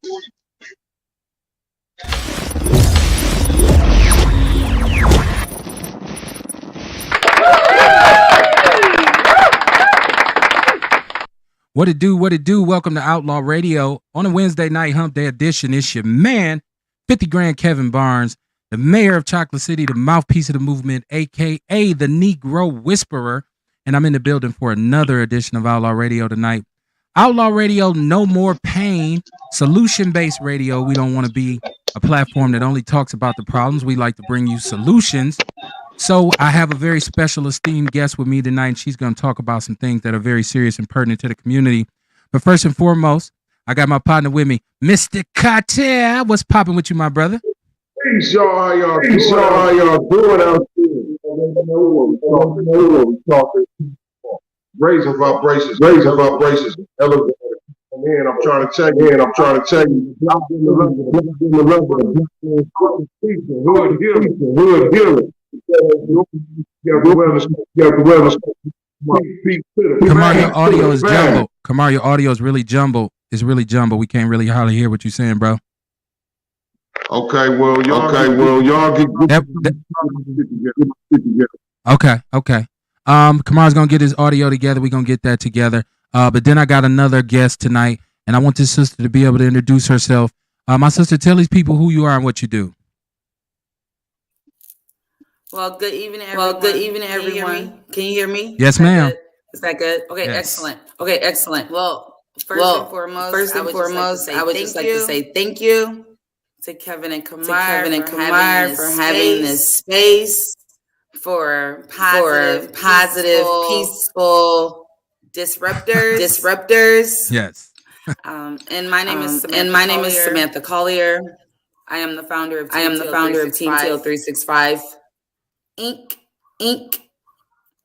What it do? What it do? Welcome to Outlaw Radio on a Wednesday night hump day edition. It's your man, 50 Grand Kevin Barnes, the mayor of Chocolate City, the mouthpiece of the movement, aka the Negro Whisperer, and I'm in the building for another edition of Outlaw Radio tonight. Outlaw Radio, no more pain, solution-based radio. We don't want to be a platform that only talks about the problems. We like to bring you solutions. So I have a very special esteemed guest with me tonight, and she's going to talk about some things that are very serious and pertinent to the community. But first and foremost, I got my partner with me, Mr. Cartel. What's popping with you, my brother? Peace, y'all. How y'all doing out there? Raising vibrations. Elevator. And I'm trying to tell you. Hood healing. Kamar, your audio is jumbled. Kamar, your audio is really jumbled. It's really jumbled. We can't really hardly hear what you're saying, bro. Okay, well, y'all get Okay. Kamar's gonna get his audio together. We're gonna get that together. But then I got another guest tonight, and I want this sister to be able to introduce herself. My sister, tell these people who you are and what you do. Well, good evening, everyone. Can you hear me? Yes, ma'am. Is that good? Okay, yes. Excellent. Well, first and foremost, I would just like to say thank you to Kevin and Kamar for having this space for positive, peaceful disruptors. Yes. And my name is Samantha Collier. I am the founder of Team Teal 365. Inc.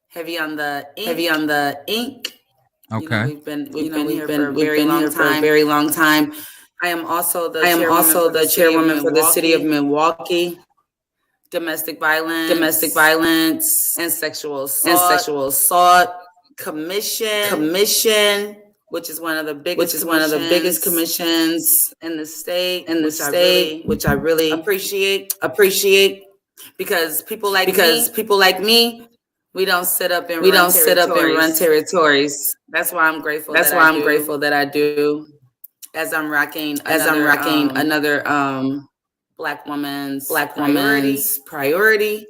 Heavy on the ink. Okay. We've been here for a very long time. I am also the chairwoman for the city of Milwaukee. Domestic violence, and sexual assault commission, which is one of the biggest commissions in the state, which I really appreciate. Because people like me, we don't sit up and run territories. That's why I'm grateful. Grateful that I do. As I'm rocking another Black woman's priority.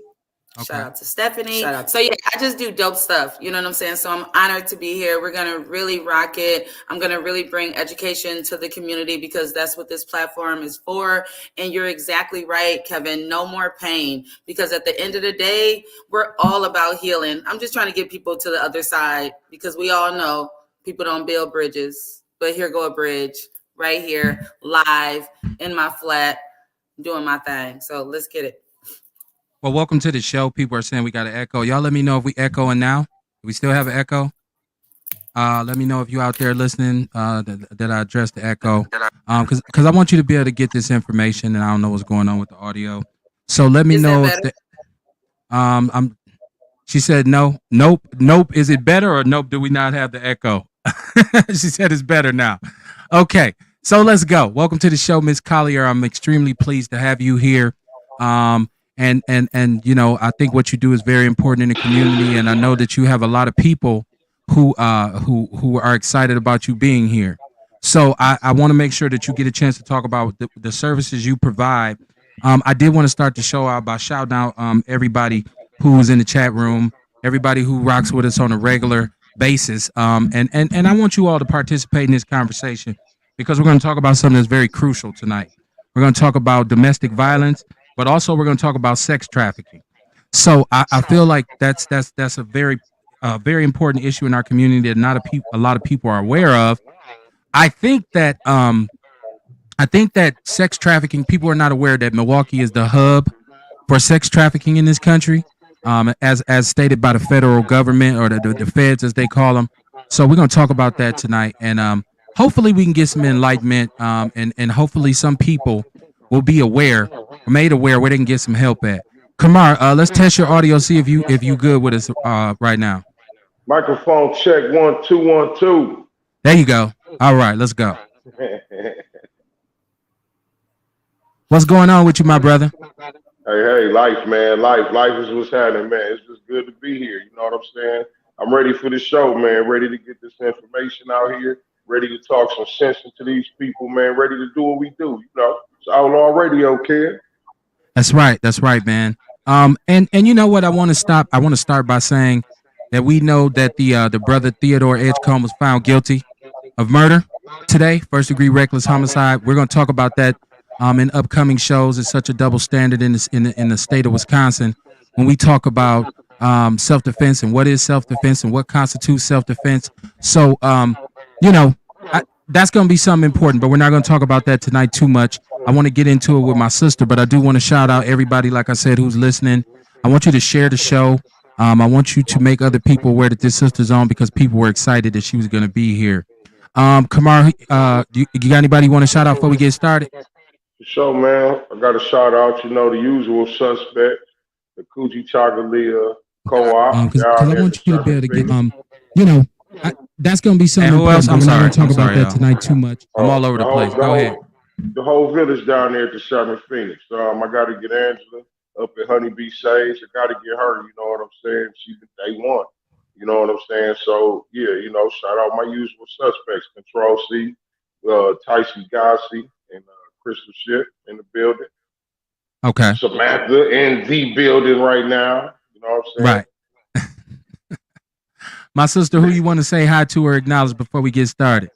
Okay. Shout out to Stephanie. So yeah, I just do dope stuff. You know what I'm saying? So I'm honored to be here. We're gonna really rock it. I'm gonna really bring education to the community because that's what this platform is for. And you're exactly right, Kevin. No more pain. Because at the end of the day, we're all about healing. I'm just trying to get people to the other side because we all know people don't build bridges. But here go a bridge right here, live in my flat, doing my thing. So let's get it. Well, welcome to the show. People are saying we got an echo. Y'all let me know if we echoing now. Do we still have an echo? Let me know if you out there listening that I addressed the echo. Because I want you to be able to get this information, and I don't know what's going on with the audio. So let me know if she said no. Nope. Is it better or nope? Do we not have the echo? She said it's better now. Okay. So let's go. Welcome to the show, Miss Collier. I'm extremely pleased to have you here. And you know, I think what you do is very important in the community, and I know that you have a lot of people who are excited about you being here. So I want to make sure that you get a chance to talk about the services you provide. I did want to start the show out by shouting out everybody who's in the chat room, everybody who rocks with us on a regular basis. And I want you all to participate in this conversation because we're going to talk about something that's very crucial tonight. We're going to talk about domestic violence, but also we're going to talk about sex trafficking. So I feel like that's a very important issue in our community that not a lot of people are aware of. I think that sex trafficking, people are not aware that Milwaukee is the hub for sex trafficking in this country, as stated by the federal government or the feds, as they call them. So we're going to talk about that tonight, and hopefully we can get some enlightenment, and hopefully some people will be made aware where they can get some help at. Kamar, let's test your audio, see if you good with us right now. Microphone check 1 2 1 2. There you go. All right, let's go. What's going on with you, my brother? Hey, life, man, life is what's happening, man. It's just good to be here. You know what I'm saying? I'm ready for the show, man. Ready to get this information out here. Ready to talk some sense into these people, man. Ready to do what we do. You know, it's Outlaw Radio, kid. That's right. That's right, man. And you know what? I want to start by saying that we know that the brother Theodore Edgecombe was found guilty of murder today, first degree reckless homicide. We're going to talk about that in upcoming shows. It's such a double standard in this in the state of Wisconsin when we talk about self defense and what is self defense and what constitutes self defense. So you know, that's going to be something important, but we're not going to talk about that tonight too much. I want to get into it with my sister, but I do want to shout out everybody, like I said, who's listening. I want you to share the show. I want you to make other people aware that this sister's on because people were excited that she was going to be here. Kamar, you got anybody you want to shout out before we get started? For sure, man. I got a shout out, you know, the usual suspects, the Coochie Chocolate co-op Because down I there at the want you to be able Sherman to get Phoenix. you know, that's going to be something and who else? important. I'm Uh, But we're not going to sorry. I'm talk about sorry, that uh, sorry. Tonight too much. I'm all over the the whole, place. the Go ahead. whole, the whole village down there at the Sherman Phoenix. I got to get Angela up at Honeybee Sage. I got to get her. You know what I'm saying? She the day one. You know what I'm saying? So yeah, you know, shout out my usual suspects: Control C, Tyson Gossi, and Crystal Ship in the building. Okay. Samantha in the building right now. You know what I'm Right. My sister, who you want to say hi to or acknowledge before we get started?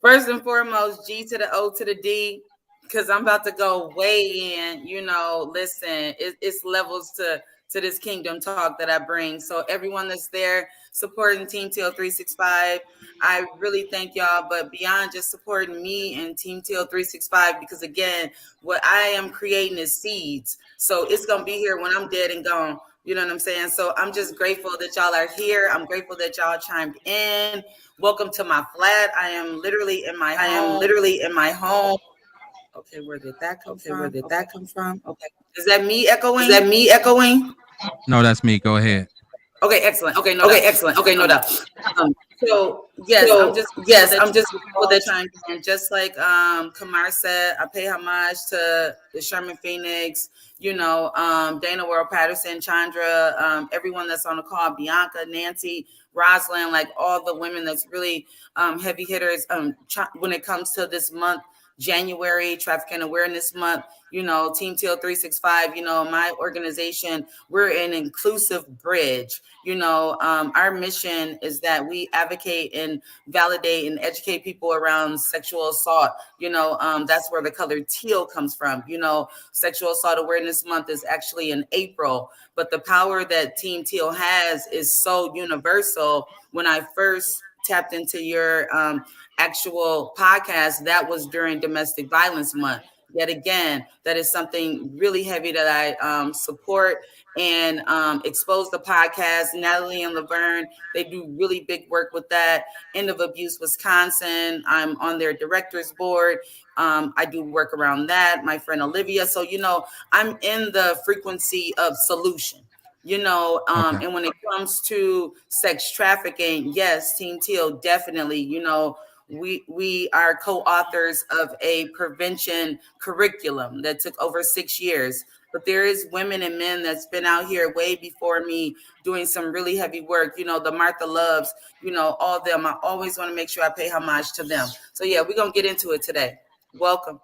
First and foremost, G to the O to the D, because I'm about to go way in. You know, listen, it's levels to this kingdom talk that I bring. So everyone that's there supporting Team Teal 365, I really thank y'all. But beyond just supporting me and Team Teal 365, because again, what I am creating is seeds. So it's gonna be here when I'm dead and gone. You know what I'm saying? So I'm just grateful that y'all are here. I'm grateful that y'all chimed in. Welcome to my flat. I am literally in my home. Okay, where did that come from? Okay. Is that me echoing? No, that's me. Go ahead. Okay, excellent. Okay, no doubt. Okay, no doubt. So yes, I'm just grateful that you chimed in. Just like Kamar said, I pay homage to the Sherman Phoenix, you know, Dana World Patterson, Chandra, everyone that's on the call, Bianca, Nancy, Rosalind, like all the women that's really heavy hitters when it comes to this month. January Trafficking Awareness Month, you know, Team Teal 365, you know, my organization, we're an inclusive bridge. You know, our mission is that we advocate and validate and educate people around sexual assault. You know, that's where the color teal comes from. You know, Sexual Assault Awareness Month is actually in April, but the power that Team Teal has is so universal. When I first tapped into your actual podcast, that was during Domestic Violence Month. Yet again, that is something really heavy that I support and expose the podcast. Natalie and Laverne, they do really big work with that. End of Abuse Wisconsin, I'm on their director's board. I do work around that. My friend Olivia. So, you know, I'm in the frequency of solution. You know, Okay. and when it comes to sex trafficking, yes, Team Teal definitely, you know, we are co-authors of a prevention curriculum that took over 6 years. But there is women and men that's been out here way before me doing some really heavy work. You know, the Martha Loves, you know, all of them. I always want to make sure I pay homage to them. So yeah, we're gonna get into it today. Welcome.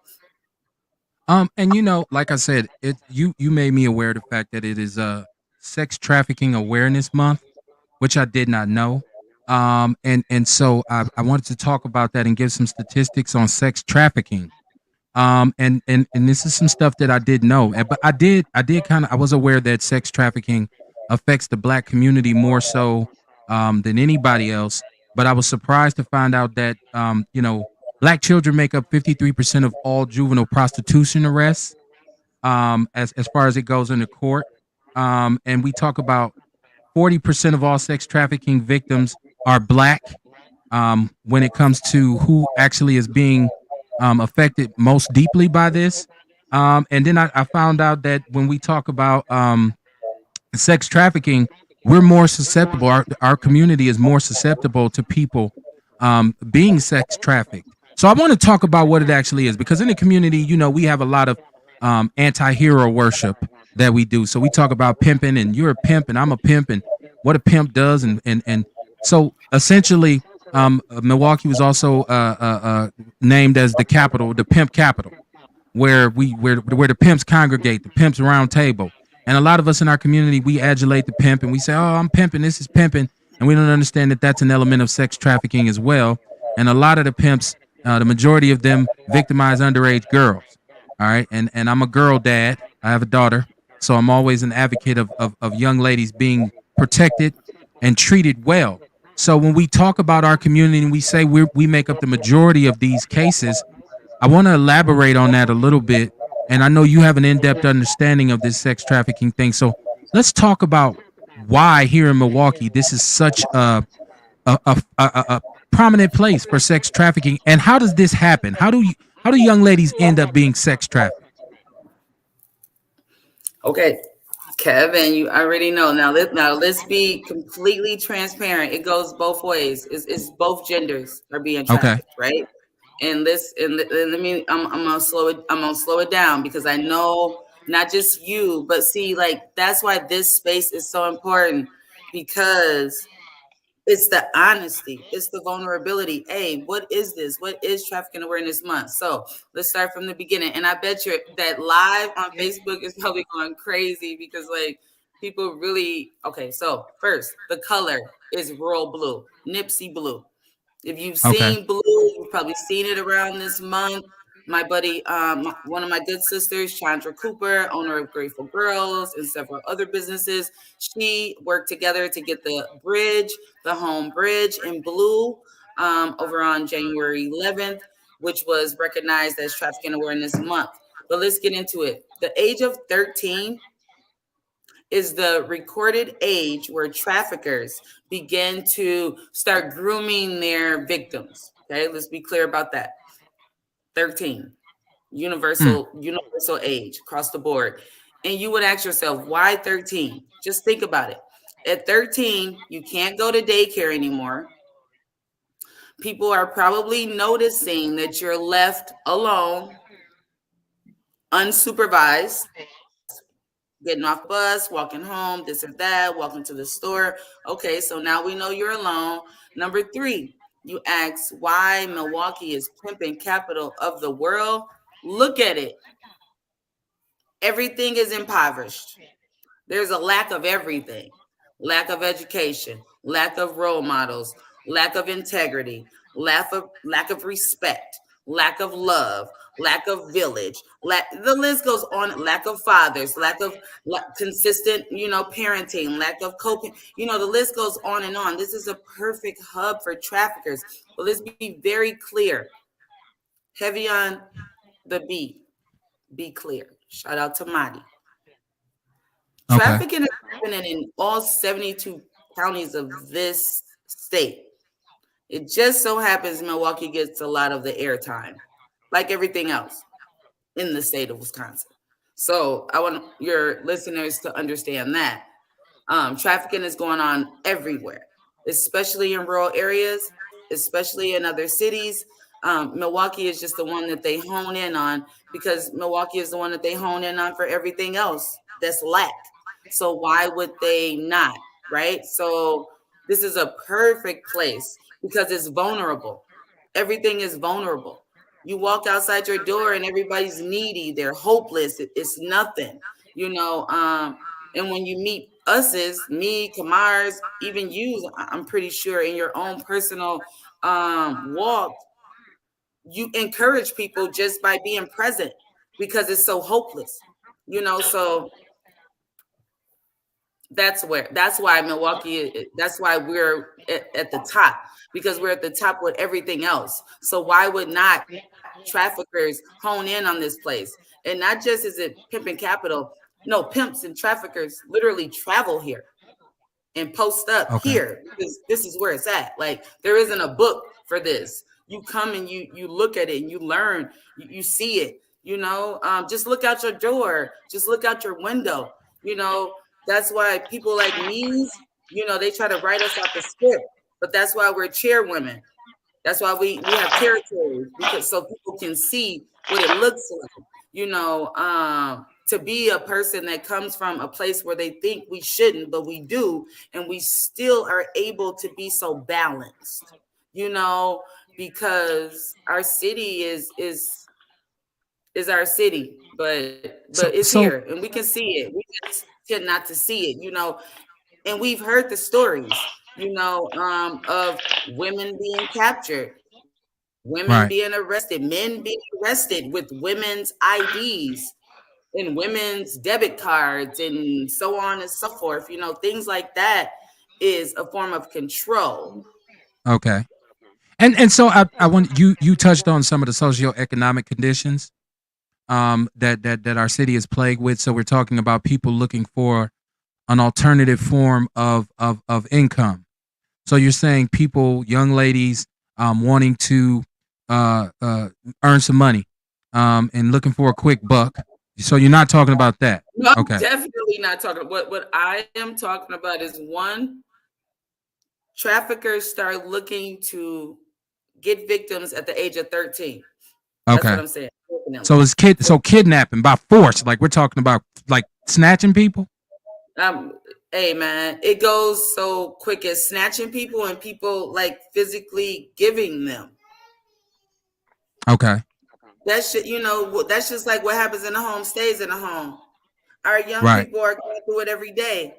And you know, like I said, you made me aware of the fact that it is Sex Trafficking Awareness Month, which I did not know. And so I wanted to talk about that and give some statistics on sex trafficking. And this is some stuff that I didn't know. But I did kind of I was aware that sex trafficking affects the black community more so than anybody else. But I was surprised to find out that you know, black children make up 53% of all juvenile prostitution arrests. As far as it goes into court. And we talk about 40% of all sex trafficking victims are black. When it comes to who actually is being affected most deeply by this. And then I found out that when we talk about sex trafficking, we're more susceptible. Our community is more susceptible to people being sex trafficked. So I want to talk about what it actually is because in the community, you know, we have a lot of anti-hero worship that we do. So we talk about pimping, and you're a pimp and I'm a pimp, and what a pimp does, and so essentially, Milwaukee was also named as the capital, the pimp capital, where the pimps congregate, the pimps round table. And a lot of us in our community, we adulate the pimp and we say, "Oh, I'm pimping. This is pimping," and we don't understand that that's an element of sex trafficking as well. And a lot of the pimps, the majority of them, victimize underage girls. All right, and I'm a girl dad. I have a daughter, so I'm always an advocate of young ladies being protected and treated well. So when we talk about our community and we say we make up the majority of these cases, I want to elaborate on that a little bit. And I know you have an in-depth understanding of this sex trafficking thing. So let's talk about why here in Milwaukee this is such a prominent place for sex trafficking, and how does this happen? How do young ladies end up being sex trafficked? Okay, Kevin, you already know. Now let's be completely transparent. It goes both ways. It's both genders are being Okay. trafficked, right? And let me. I'm gonna slow it. I'm gonna slow it down because I know not just you, but see, like that's why this space is so important because it's the honesty, it's the vulnerability. Hey, what is this? What is Trafficking Awareness Month? So let's start from the beginning. And I bet you that live on Facebook is probably going crazy because like people really okay. So first, the color is royal blue, Nipsey blue. If you've Okay. seen Blue, you've probably seen it around this month. My buddy, one of my good sisters, Chandra Cooper, owner of Grateful Girls and several other businesses, she worked together to get the bridge, the home bridge in Blue, over on January 11th, which was recognized as Trafficking Awareness Month. But let's get into it. The age of 13 is the recorded age where traffickers begin to start grooming their victims. Okay, let's be clear about that. 13, Mm, universal age across the board. And you would ask yourself, why 13? Just think about it. At 13, you can't go to daycare anymore. People are probably noticing that you're left alone, unsupervised, getting off the bus, walking home, this or that, walking to the store. Okay, so now we know you're alone. Number three, you ask why Milwaukee is pimping capital of the world. Look at it. Everything is impoverished. There's a lack of everything: lack of education, lack of role models, lack of integrity, lack of respect, lack of love, lack of village. The list goes on. Lack of fathers, consistent, parenting, lack of coping. The list goes on and on. This is a perfect hub for traffickers. But let's be very clear. Heavy on the B. Be clear. Shout out to Madi. okay. Trafficking is happening in all 72 counties of this state. It just so happens Milwaukee gets a lot of the airtime, like everything else in the state of Wisconsin. So I want your listeners to understand that. Trafficking is going on everywhere, especially in rural areas, especially in other cities. Milwaukee is just the one that they hone in on because Milwaukee is the one that they hone in on for everything else that's lack. So why would they not? Right? So this is a perfect place because it's vulnerable. Everything is vulnerable. You walk outside your door and everybody's needy. They're hopeless. It's nothing, you know. And when you meet us, is me, Kamars, even you, I'm pretty sure in your own personal walk, you encourage people just by being present because it's so hopeless, So that's why Milwaukee, that's why we're at the top, because we're at the top with everything else. So why would not traffickers hone in on this place? And not just is it pimping capital, no, pimps and traffickers literally travel here and post up Okay. here because this is where it's at. Like there isn't a book for this. You come and you look at it and you learn, you see it, just look out your door, just look out your window, you know. That's why people like me, they try to write us off the script, but that's why we're chairwomen. That's why we have territories, because so people can see what it looks like. to be a person that comes from a place where they think we shouldn't, but we do, and we still are able to be so balanced, because our city is our city, but So it's here so and we can see it. We just tend not to see it, and we've heard the stories, of women being captured, women being right. arrested, men being arrested with women's IDs and women's debit cards and so on and so forth. Things like that is a form of control. Okay. And so I want you touched on some of the socioeconomic conditions that our city is plagued with. So we're talking about people looking for an alternative form of income. So you're saying people, young ladies, wanting to uh, uh, earn some money, and looking for a quick buck. So you're not talking about that. No, I'm Okay. definitely not talking. What I am talking about is, one, traffickers start looking to get victims at the age of 13. That's what Okay. I'm saying. So Definitely. so kidnapping by force, like we're talking about, like snatching people. Um, hey man, it goes so quick as snatching people and people like physically giving them. Okay. That shit, that's just like what happens in the home stays in the home. Our young Right. people are going through it every day.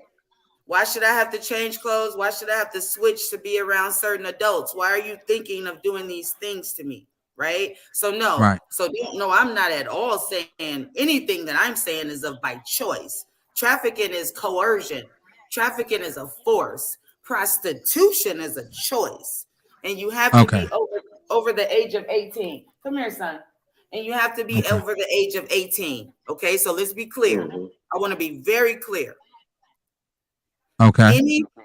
Why should I have to change clothes? Why should I have to switch to be around certain adults? Why are you thinking of doing these things to me? Right? So no. Right. So no, I'm not at all saying anything that I'm saying is of by choice. Trafficking is coercion. Trafficking is a force. Prostitution is a choice. And you have to Okay. be over the age of 18. Come here, son. And you have to be Okay. over the age of 18. Okay, so let's be clear. Hmm. I want to be very clear. Okay.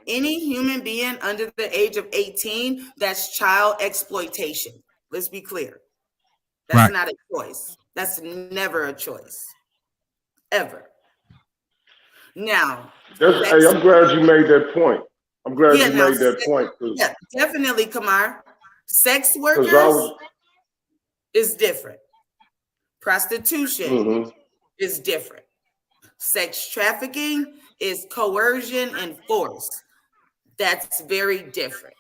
Any human being under the age of 18, that's child exploitation. Let's be clear. That's Right. not a choice. That's never a choice. Ever. Now, Hey, sex, I'm glad you made that point. I'm glad yeah, you now, made that point yeah, definitely, Kamar. Sex because I workers was. is different. Prostitution Hmm. is different. Sex trafficking is coercion and force. That's very different.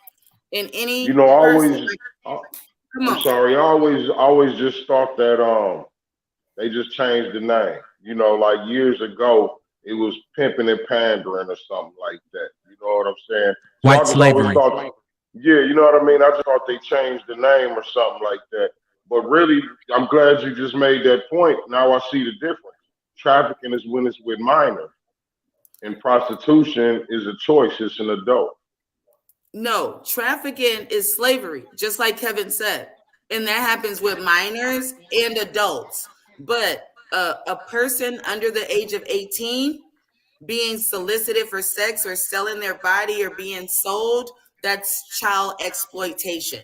In You any know, I person, always. like, I, come I'm on, Kevin. sorry. I always just thought that they just changed the name. You know, like years ago, it was pimping and pandering or something like that. You know what I'm saying? So I White just always slavery. thought, yeah, you know what I mean? I just thought they changed the name or something like that. But really, I'm glad you just made that point. Now I see the difference. Trafficking is when it's with minors, and prostitution is a choice. It's an adult. No, trafficking is slavery, just like Kevin said. And that happens with minors and adults. But a person under the age of 18 being solicited for sex or selling their body or being sold, that's child exploitation.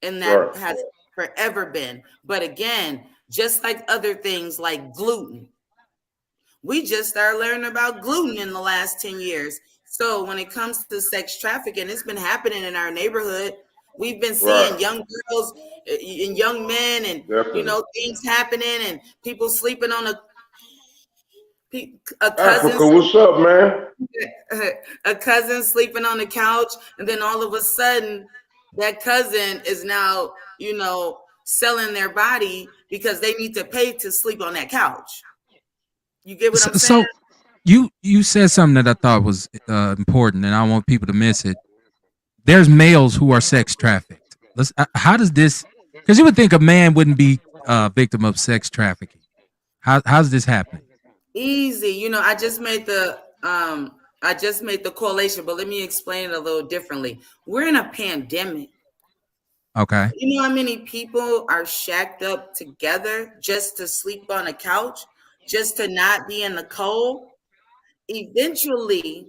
And that Right. has forever been. But again, just like other things like gluten, we just started learning about gluten in the last 10 years. So when it comes to sex trafficking, it's been happening in our neighborhood. We've been seeing Right. young girls and young men and Definitely. things happening and people sleeping on a cousin Africa, what's up, man? a cousin sleeping on the couch, and then all of a sudden that cousin is now, selling their body because they need to pay to sleep on that couch. You get what I'm saying? So you said something that I thought was important, and I want people to miss it. There's males who are sex trafficked. How does this? Because you would think a man wouldn't be a victim of sex trafficking. How's this happening? Easy. I just made the correlation, but let me explain it a little differently. We're in a pandemic. Okay. You know how many people are shacked up together just to sleep on a couch, just to not be in the cold? Eventually,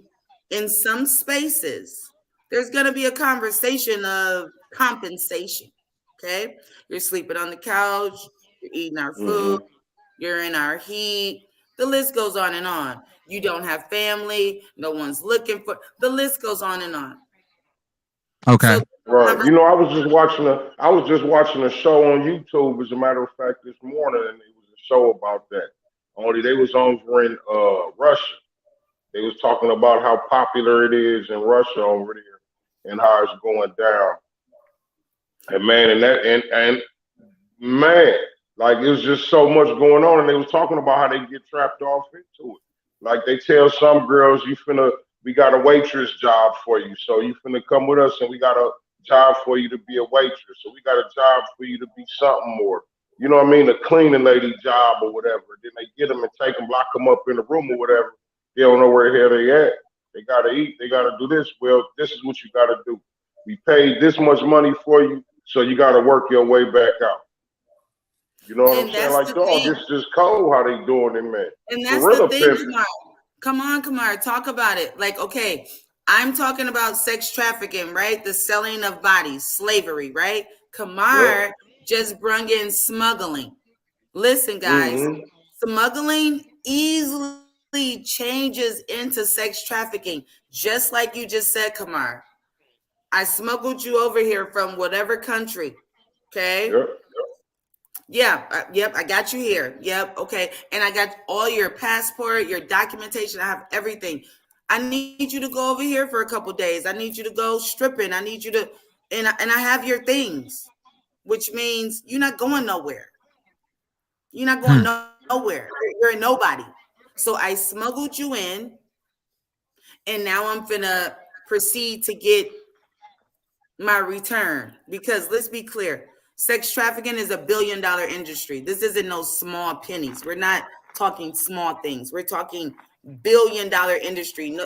in some spaces, there's going to be a conversation of compensation. Okay. You're sleeping on the couch, you're eating our food, Hmm. you're in our heat. The list goes on and on. You don't have family, no one's looking for, the list goes on and on. Okay. So, Right. You know, I was just watching a show on YouTube, as a matter of fact, this morning, and it was a show about that. Only they was over in Russia. They was talking about how popular it is in Russia over there and how it's going down. And man, and man, like it was just so much going on, and they was talking about how they get trapped off into it. Like they tell some girls, we got a waitress job for you, so you finna come with us, and we got a job for you to be a waitress, so we got a job for you to be something more. You know what I mean? A cleaning lady job or whatever. Then they get them and take them, lock them up in a room or whatever. They don't know where the hell they at. They gotta eat. They gotta do this. Well, this is what you gotta do. We paid this much money for you, so you gotta work your way back out. You know what I'm And saying? that's Like, the dog, thing. it's just cold how they doing it, man. And that's the Gorilla thing, pimping. Kamar. Come on, Kamar, talk about it. Like, okay, I'm talking about sex trafficking, right? The selling of bodies, slavery, right? Yep. Kamar just brung in smuggling. Listen, guys, Mm-hmm. smuggling easily changes into sex trafficking, just like you just said, Kamar. I smuggled you over here from whatever country. Okay. Yep. Yeah, yep, I got you here. Yep, okay. And I got all your passport, your documentation, I have everything. I need you to go over here for a couple days. I need you to go stripping. I need you to and I have your things, which means you're not going nowhere. You're not going Hmm. nowhere. You're a nobody. So I smuggled you in, and now I'm finna proceed to get my return, because let's be clear, sex trafficking is $1 billion industry. This isn't no small pennies. We're not talking small things. We're talking $1 billion industry.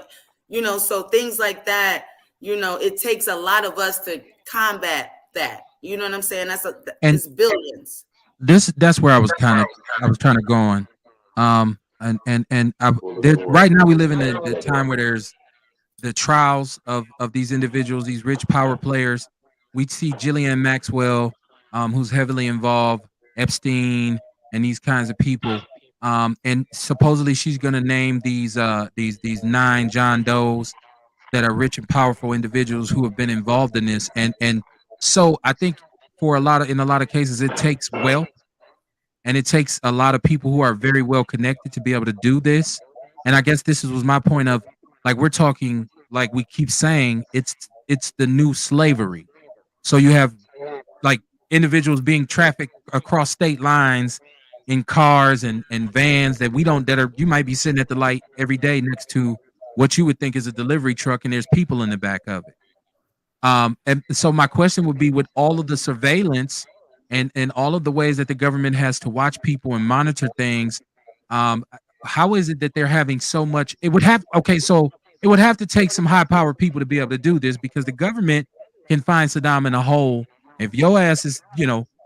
No, so things like that, it takes a lot of us to combat that. You know what I'm saying? And It's billions. that's where I was trying to go on. And Full of right now we bullshit. live in the time where there's the trials of these individuals, these rich power players. We see Jillian Maxwell, who's heavily involved, Epstein, and these kinds of people. And supposedly she's going to name these nine John Does that are rich and powerful individuals who have been involved in this. And so I think in a lot of cases it takes wealth, and it takes a lot of people who are very well connected to be able to do this. And I guess was my point of, like, we're talking, like we keep saying, it's the new slavery. So you have, like, individuals being trafficked across state lines in cars and vans that we don't that are you might be sitting at the light every day next to what you would think is a delivery truck, and there's people in the back of it. And so my question would be, with all of the surveillance and all of the ways that the government has to watch people and monitor things, um, how is it that they're having so much? So it would have to take some high powered people to be able to do this, because the government can find Saddam in a hole. If your ass is,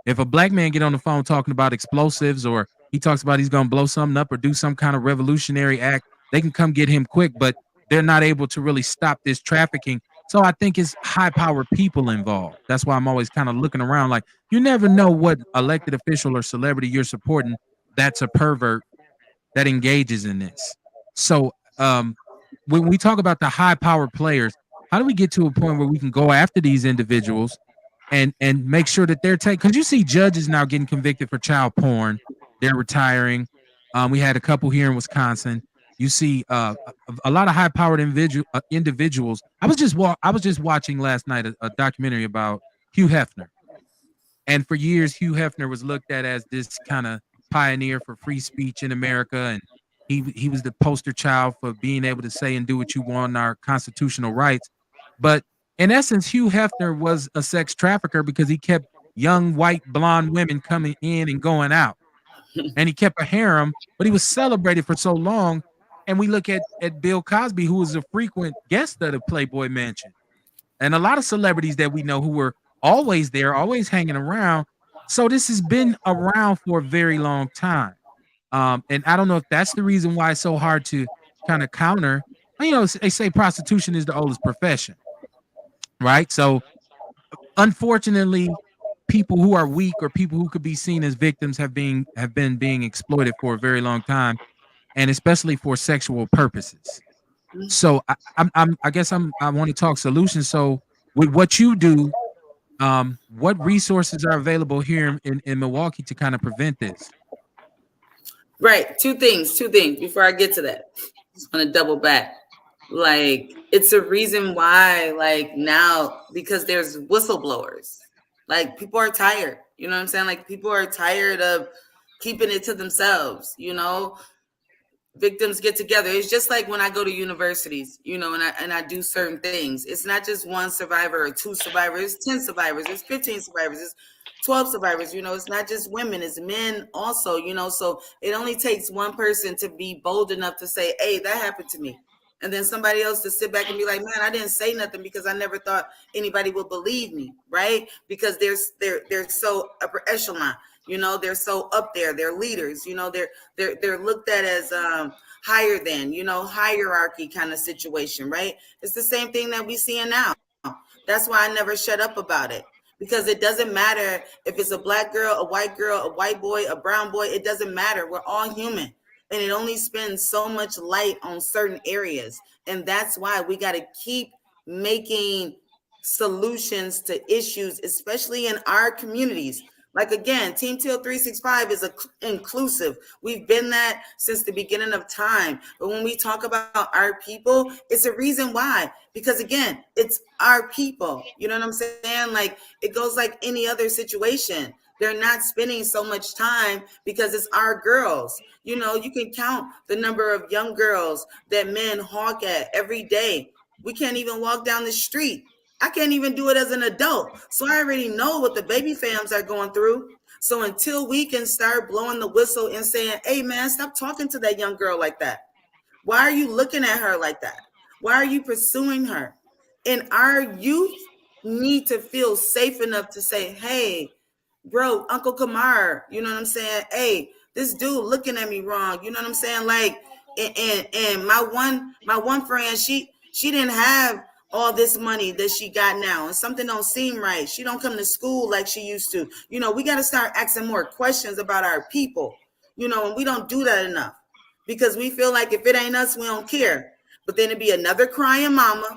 if a black man get on the phone talking about explosives, or he talks about he's going to blow something up or do some kind of revolutionary act, they can come get him quick, but they're not able to really stop this trafficking. So I think it's high powered people involved. That's why I'm always kind of looking around, like, you never know what elected official or celebrity you're supporting that's a pervert that engages in this. So when we talk about the high powered players, how do we get to a point where we can go after these individuals and make sure that they're taken? Because you see judges now getting convicted for child porn, they're retiring. We had a couple here in Wisconsin. You see a lot of high powered individuals. I was just watching last night a documentary about Hugh Hefner. And for years, Hugh Hefner was looked at as this kind of pioneer for free speech in America, and he was the poster child for being able to say and do what you want, our constitutional rights. But in essence, Hugh Hefner was a sex trafficker, because he kept young white blonde women coming in and going out, and he kept a harem. But he was celebrated for so long. And we look at Bill Cosby, who was a frequent guest at the Playboy Mansion, and a lot of celebrities that we know who were always there, always hanging around. So this has been around for a very long time. And I don't know if that's the reason why it's so hard to kind of counter. They say prostitution is the oldest profession, right? So unfortunately, people who are weak or people who could be seen as victims have been being exploited for a very long time, and especially for sexual purposes. So I guess I want to talk solutions. So with what you do, what resources are available here in Milwaukee to kind of prevent this? Right. Two things before I get to that. Just want to double back. Like, it's a reason why, like, now, because there's whistleblowers. Like, people are tired. You know what I'm saying? Like, people are tired of keeping it to themselves, you know? Victims get together. It's just like when I go to universities, you know, and I do certain things. It's not just one survivor or two survivors, it's 10 survivors, it's 15 survivors, it's 12 survivors, you know, it's not just women, it's men also, you know. So it only takes one person to be bold enough to say, hey, that happened to me. And then somebody else to sit back and be like, man, I didn't say nothing because I never thought anybody would believe me, right? Because they're so upper echelon, you know, they're so up there, they're leaders, you know, they're looked at as higher than, you know, hierarchy kind of situation, right? It's the same thing that we seeing now. That's why I never shut up about it, because it doesn't matter if it's a black girl, a white boy, a brown boy. It doesn't matter. We're all human, and it only spends so much light on certain areas, and that's why we got to keep making solutions to issues, especially in our communities. Like, again, Team Teal 365 is inclusive. We've been that since the beginning of time. But when we talk about our people, it's a reason why. Because again, it's our people. You know what I'm saying? Like, it goes like any other situation. They're not spending so much time because it's our girls. You know, you can count the number of young girls that men hawk at every day. We can't even walk down the street. I can't even do it as an adult. So I already know what the baby fams are going through. So until we can start blowing the whistle and saying, hey, man, stop talking to that young girl like that. Why are you looking at her like that? Why are you pursuing her? And our youth need to feel safe enough to say, hey, bro, Uncle Kamar, you know what I'm saying? Hey, this dude looking at me wrong. You know what I'm saying? Like, and my one friend, she didn't have all this money that she got now, and something don't seem right. She don't come to school like she used to. You know, we got to start asking more questions about our people. You know, and we don't do that enough because we feel like if it ain't us, we don't care. But then it'd be another crying mama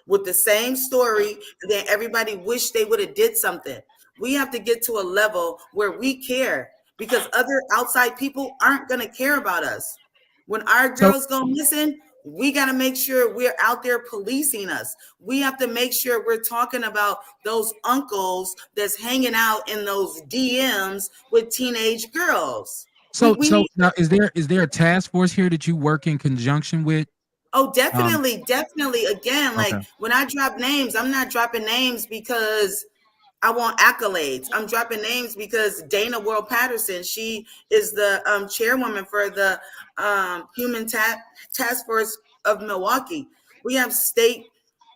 with the same story, and then everybody wish they would have did something. We have to get to a level where we care, because other outside people aren't going to care about us. When our So girls go missing, we got to make sure we're out there policing us. We have to make sure we're talking about those uncles that's hanging out in those DMs with teenage girls. We so need. now is there a task force here that you work in conjunction with? Oh, Um, definitely, definitely. Again, like, okay. when I drop names, I'm not dropping names because I want accolades. I'm dropping names because Dana World Patterson, she is the chairwoman for the Human Task Force of Milwaukee. We have state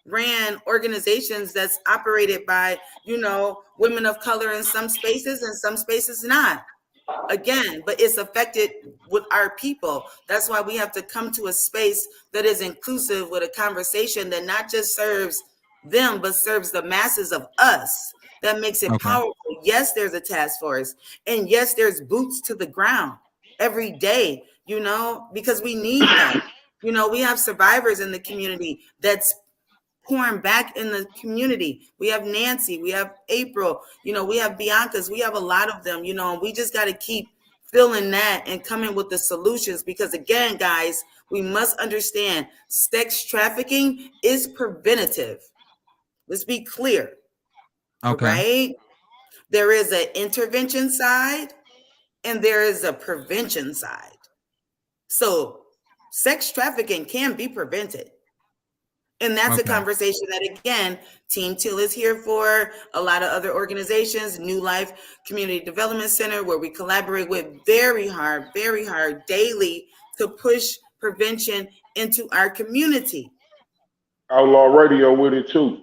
ran organizations that's operated by, you know, women of color in some spaces and some spaces not. Again, but it's affected with our people. That's why we have to come to a space that is inclusive, with a conversation that not just serves them but serves the masses of us. That makes it Okay. powerful. Yes, there's a task force, and yes, there's boots to the ground every day, you know, because we need that. You know, we have survivors in the community that's pouring back in the community. We have Nancy, we have April, you know, we have Bianca's, we have a lot of them, you know, and we just got to keep feeling that and coming with the solutions, because again, guys, we must understand sex trafficking is preventative. Let's be clear. All Okay. right. There is an intervention side and there is a prevention side. So sex trafficking can be prevented. And that's a Okay. conversation that, again, Team Teal is here for, a lot of other organizations, New Life Community Development Center, where we collaborate with very hard daily to push prevention into our community. Outlaw Radio with it too.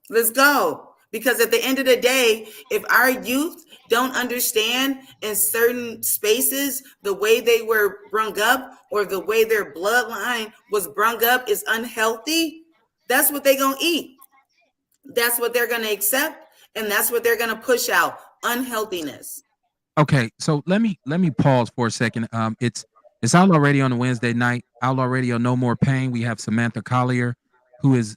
Let's go. Because at the end of the day, if our youth don't understand in certain spaces the way they were brung up, or the way their bloodline was brung up is unhealthy, that's what they're going to eat. That's what they're going to accept, and that's what they're going to push out, unhealthiness. Okay. So let me pause for a second. It's Outlaw Radio on a Wednesday night. Outlaw Radio, No More Pain. We have Samantha Collier, who is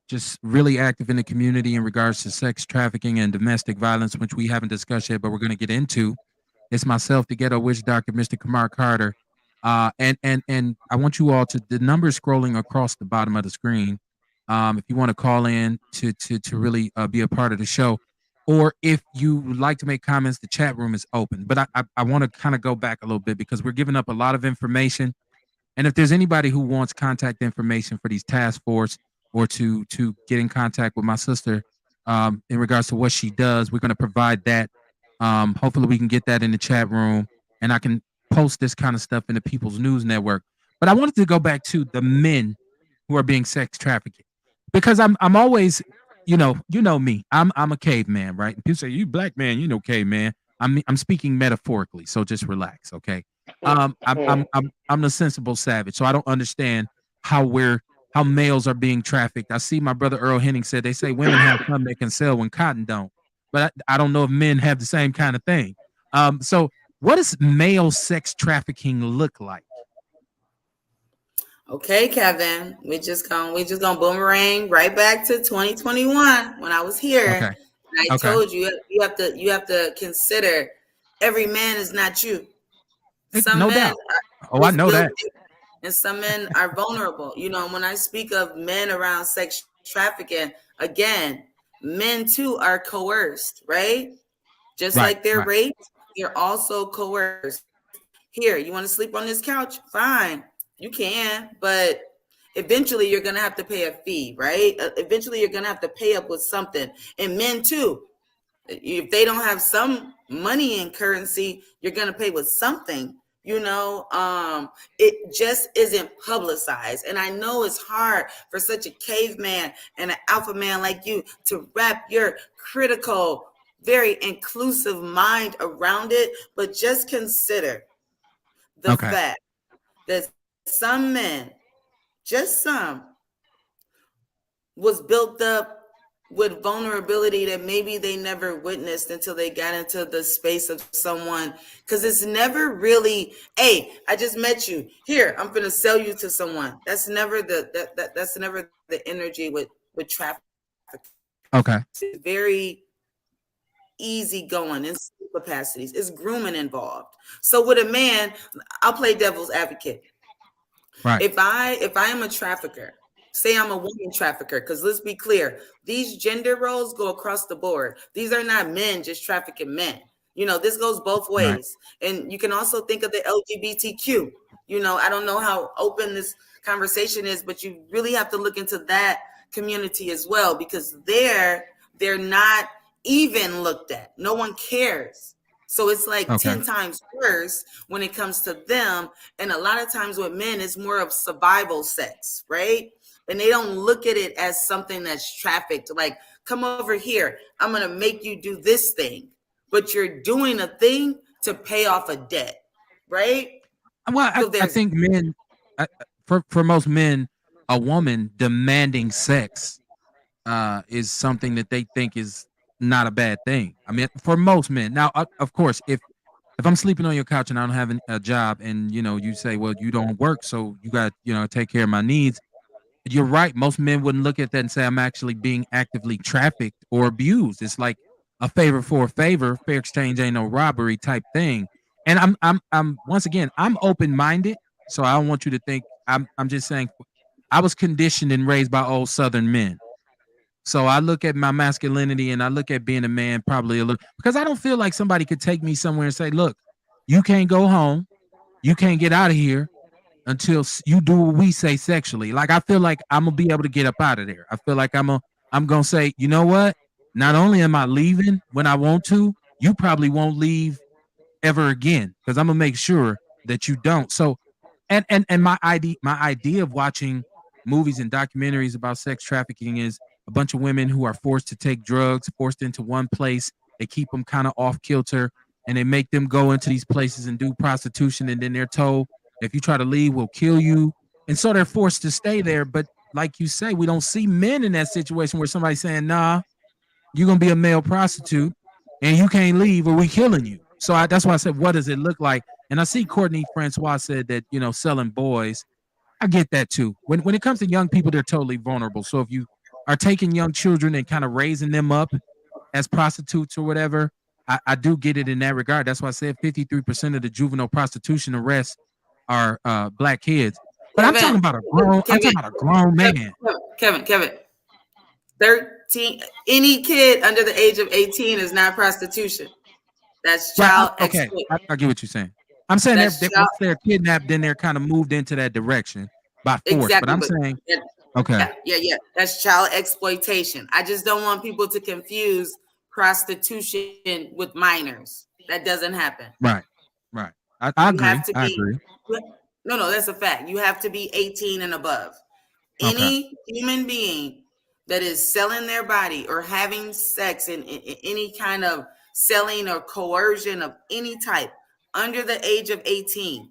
just really active in the community in regards to sex trafficking and domestic violence, which we haven't discussed yet, but we're going to get into. It's myself, the Ghetto Witch Doctor, Mr. Kamar Carter. And I want you all to the numbers scrolling across the bottom of the screen. If you want to call in to really be a part of the show, or if you would like to make comments, the chat room is open. But I want to kind of go back a little bit because we're giving up a lot of information, and if there's anybody who wants contact information for these task force or to get in contact with my sister in regards to what she does, we're going to provide that. Hopefully, we can get that in the chat room, and I can post this kind of stuff in the People's News Network. But I wanted to go back to the men who are being sex trafficked because I'm always, you know me, I'm a caveman, right? And people say you black man, you know, caveman. I'm speaking metaphorically, so just relax, okay? I'm the sensible savage, so I don't understand how we're how males are being trafficked. I see my brother Earl Henning said they say women have something they can sell when cotton don't, but I don't know if men have the same kind of thing. So what does male sex trafficking look like? Okay, Kevin, we just gonna boomerang right back to 2021 when I was here. Okay, And I okay, told you you have to consider every man is not you. Some no men doubt. are, Oh, I was know built that. and some men are vulnerable. When I speak of men around sex trafficking, again, men too are coerced, right? Just Right, like they're right. raped, they're also coerced. Here, you want to sleep on this couch? Fine, you can, but eventually you're going to have to pay a fee, right? Eventually you're going to have to pay up with something. And men too, if they don't have some money in currency, you're going to pay with something. It just isn't publicized. And I know it's hard for such a caveman and an alpha man like you to wrap your critical, very inclusive mind around it, but just consider the Okay, fact that some men, just some, was built up with vulnerability that maybe they never witnessed until they got into the space of someone. Because it's never really, hey, I just met you. Here, I'm gonna sell you to someone. That's never that's never the energy with trafficking. okay. It's very easy going in some capacities. It's grooming involved. So with a man, I'll play devil's advocate. Right, If I am a trafficker, say I'm a woman trafficker, because let's be clear, these gender roles go across the board. These are not men just trafficking men. This goes both right. ways. And you can also think of the LGBTQ. I don't know how open this conversation is, but you really have to look into that community as well, because they're not even looked at. No one cares. So it's like Okay, 10 times worse when it comes to them. And a lot of times with men, it's more of survival sex, right? And they don't look at it as something that's trafficked. Like, come over here. I'm going to make you do this thing. But you're doing a thing to pay off a debt, right? well, So I there's, think men, for most men, a woman demanding sex is something that they think is not a bad thing. I mean, for most men. Now, of course, if I'm sleeping on your couch and I don't have a job, and you say, well, you don't work, so you got take care of my needs. You're right. Most men wouldn't look at that and say I'm actually being actively trafficked or abused. It's like a favor for a favor, fair exchange ain't no robbery type thing. And I'm once again, I'm open minded, so I don't want you to think I'm just saying I was conditioned and raised by old Southern men. So I look at my masculinity and I look at being a man probably a little because I don't feel like somebody could take me somewhere and say, look, you can't go home, you can't get out of here until you do what we say sexually. Like I feel like I'm gonna be able to get up out of there. I feel like I'm gonna say, you know what? Not only am I leaving when I want to, you probably won't leave ever again because I'm gonna make sure that you don't. So, and my idea of watching movies and documentaries about sex trafficking is a bunch of women who are forced to take drugs, forced into one place. They keep them kind of off kilter, and they make them go into these places and do prostitution, and then they're told if you try to leave, we'll kill you, and so they're forced to stay there. But like you say, we don't see men in that situation where somebody's saying, "Nah, you're gonna be a male prostitute and you can't leave or we killing you." So that's why I said, what does it look like? And I see Courtney Francois said that selling boys. I get that too. When it comes to young people, they're totally vulnerable. So if you are taking young children and kind of raising them up as prostitutes or whatever, I do get it in that regard. That's why I said 53% of the juvenile prostitution arrests are black kids. But I'm talking Kevin, about a grown. I'm Kevin, talking about a grown Kevin, man. Kevin. 13, any kid under the age of 18 is not prostitution. That's Right. child Okay. exploit. I get what you're saying. I'm saying That's child once they're kidnapped, then they're kind of moved into that direction by force. But exactly, I'm but saying, yeah, okay, yeah. That's child exploitation. I just don't want people to confuse prostitution with minors. That doesn't happen. right, right. I You agree. have to I be agree. no, that's a fact. You have to be 18 and above. Okay. Any human being that is selling their body or having sex in any kind of selling or coercion of any type under the age of 18,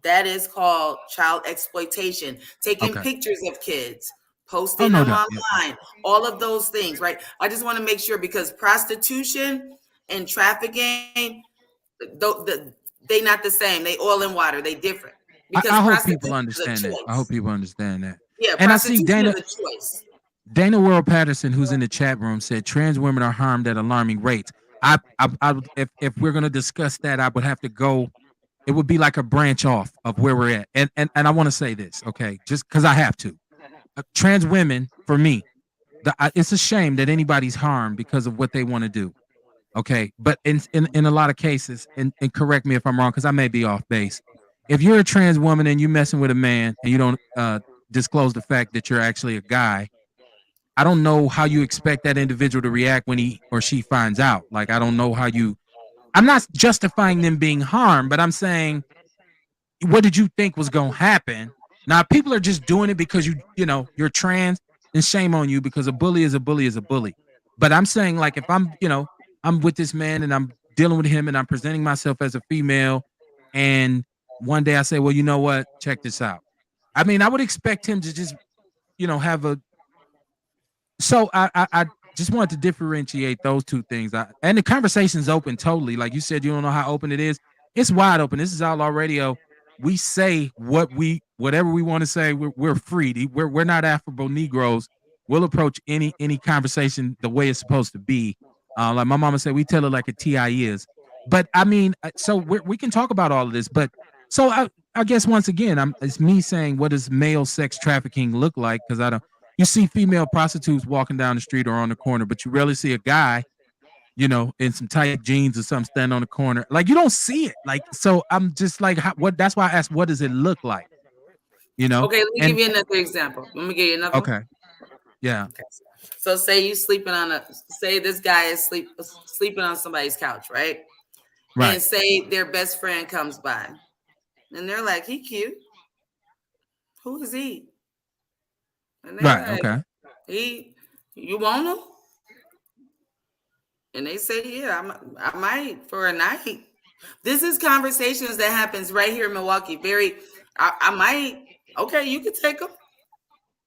that is called child exploitation. Taking Okay. pictures of kids, Oh, posting no them doubt. Yeah. online, all of those things, right? I just want to make sure because prostitution and trafficking, they not the same. They oil and water. They different because I hope people prostitution is a understand that. I hope choice. people understand that. Yeah, And I see prostitution is a choice. Dana World Patterson, who's in the chat room, said trans women are harmed at alarming rates. If we're going to discuss that, I would have to go. It would be like a branch off of where we're at. And I want to say this, okay, just because I have to. Trans women, for me, it's a shame that anybody's harmed because of what they want to do. Okay, but in a lot of cases, and correct me if I'm wrong, because I may be off base. If you're a trans woman and you're messing with a man and you don't disclose the fact that you're actually a guy, I don't know how you expect that individual to react when he or she finds out. Like, I don't know how you. I'm not justifying them being harmed, but I'm saying, what did you think was going to happen? Now, people are just doing it because you're trans, and shame on you, because a bully is a bully is a bully. But I'm saying, like, if I'm with this man and I'm dealing with him and I'm presenting myself as a female, and one day I say, well, you know what? Check this out. I mean, I would expect him to just, have a. So I just wanted to differentiate those two things. And the conversation's open totally. Like you said, you don't know how open it is. It's wide open. This is Outlaw Radio. We say whatever we want to say. We're free. We're not affable Negroes. We'll approach any conversation the way it's supposed to be. Like my mama said, we tell it like a TI is. But I mean, so we can talk about all of this. But so I guess once again, it's me saying, what does male sex trafficking look like? Because I don't. You see female prostitutes walking down the street or on the corner, but you rarely see a guy, in some tight jeans or something standing on the corner. Like, you don't see it. Like, so I'm just like, what? That's why I asked, what does it look like? Okay, let me And give you another example. Let me give you another one. okay, yeah, Okay. So say say this guy is sleeping on somebody's couch, right? right, And say their best friend comes by, and they're like, "He cute. Who is he?" And they're right, like, okay, you want him? And they say, yeah, I might for a night. This is conversations that happens right here in Milwaukee. I might, okay, you can take him.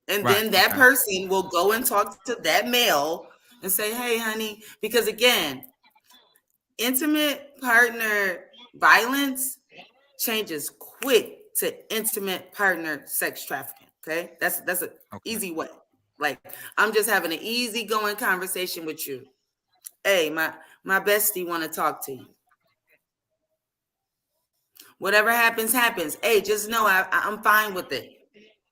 And right, then that okay. person will go and talk to that male and say, hey, honey, because again, intimate partner violence changes quick to intimate partner sex trafficking. Okay. That's an easy way. Like, I'm just having an easy going conversation with you. Hey, my bestie want to talk to you. Whatever happens, happens. Hey, just know I'm fine with it.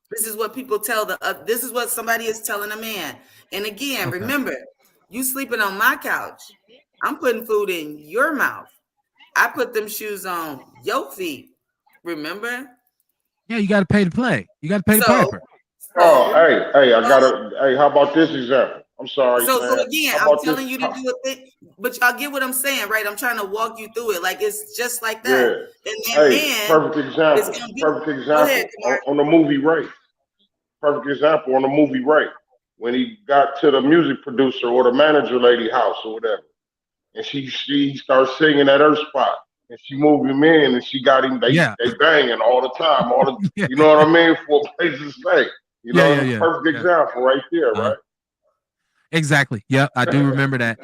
This is what people tell this is what somebody is telling a man. And again, remember, you sleeping on my couch. I'm putting food in your mouth. I put them shoes on your feet. Remember? Yeah, you got to pay to play. You got to pay the piper. Oh, hey, how about this example? I'm sorry, So man. again, How I'm about telling this? you to do a thing, but y'all get what I'm saying, right? I'm trying to walk you through it. Like, it's just like that. Yeah. And that Hey, man perfect is example. gonna be. Perfect Go ahead, example Kamar. on the movie Ray. Perfect example on the movie Ray. When he got to the music producer or the manager lady house or whatever, and she starts singing at her spot, and she moved him in, and she got him. They Yeah, banging all the time, yeah, you know what I mean, for a place to stay. You yeah, know, yeah, it's a yeah. perfect example right there, right? Exactly. Yeah, I do remember that.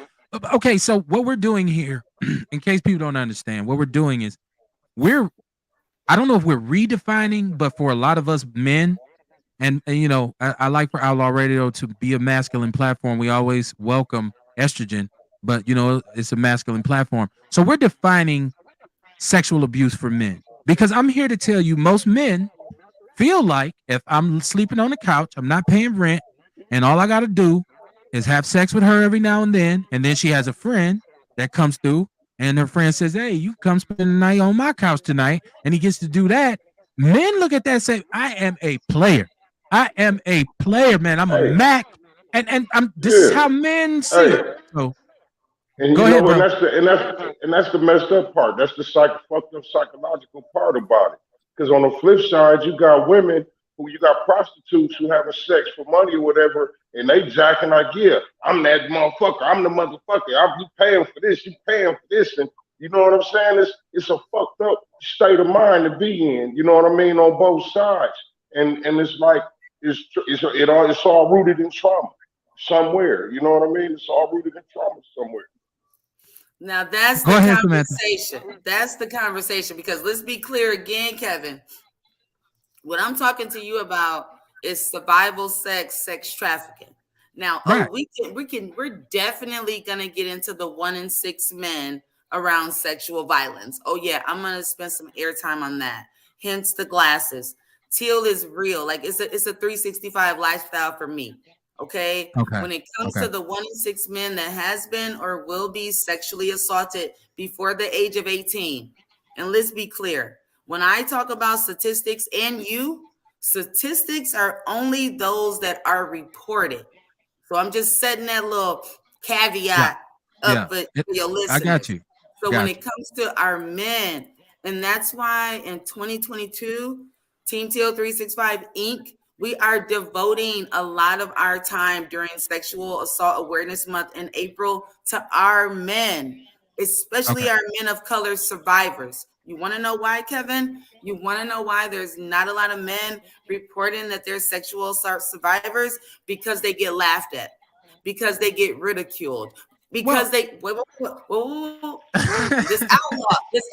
Okay, so what we're doing here, in case people don't understand, what we're doing is I don't know if we're redefining, but for a lot of us men, and I like for Outlaw Radio to be a masculine platform. We always welcome estrogen. but it's a masculine platform. So we're defining sexual abuse for men because I'm here to tell you most men feel like if I'm sleeping on the couch, I'm not paying rent, and all I got to do is have sex with her every now and then she has a friend that comes through, and her friend says, "Hey, you come spend the night on my couch tonight," and he gets to do that. Men look at that and say, "I am a player. I am a player, man. I'm a Hey, Mac," and I'm. This is yeah. how men see it. Hey, So and go you ahead, know, and bro. that's the messed up part. That's the fucked up psychological part about it. Because on the flip side, you got women who you got prostitutes who having sex for money or whatever, and they jacking like, yeah, I'm that motherfucker. I'm the motherfucker. You paying for this. You paying for this, and you know what I'm saying? It's a fucked up state of mind to be in. You know what I mean on both sides, and it's like it's all rooted in trauma somewhere. You know what I mean? It's all rooted in trauma somewhere. Now that's Go the ahead, Samantha. conversation. That's the conversation because let's be clear again, Kevin. What I'm talking to you about is survival sex, sex trafficking. Now, Right. we're definitely gonna get into the 1 in 6 men around sexual violence. Oh yeah, I'm gonna spend some airtime on that. Hence the glasses. Teal is real. Like it's a 365 lifestyle for me. Okay. Okay. When it comes Okay. to the 1 in 6 men that has been or will be sexually assaulted before the age of 18, and let's be clear, when I talk about statistics and statistics are only those that are reported. So I'm just setting that little Yeah. caveat Yeah. up for your I got listeners. you. So when Got it you. comes to our men, and that's why in 2022, Team Teal 365 Inc., we are devoting a lot of our time during Sexual Assault Awareness Month in April to our men, especially Okay. our men of color survivors. You want to know why, Kevin? You want to know why there's not a lot of men reporting that they're sexual assault survivors? Because they get laughed at, because they get ridiculed, Well, because they this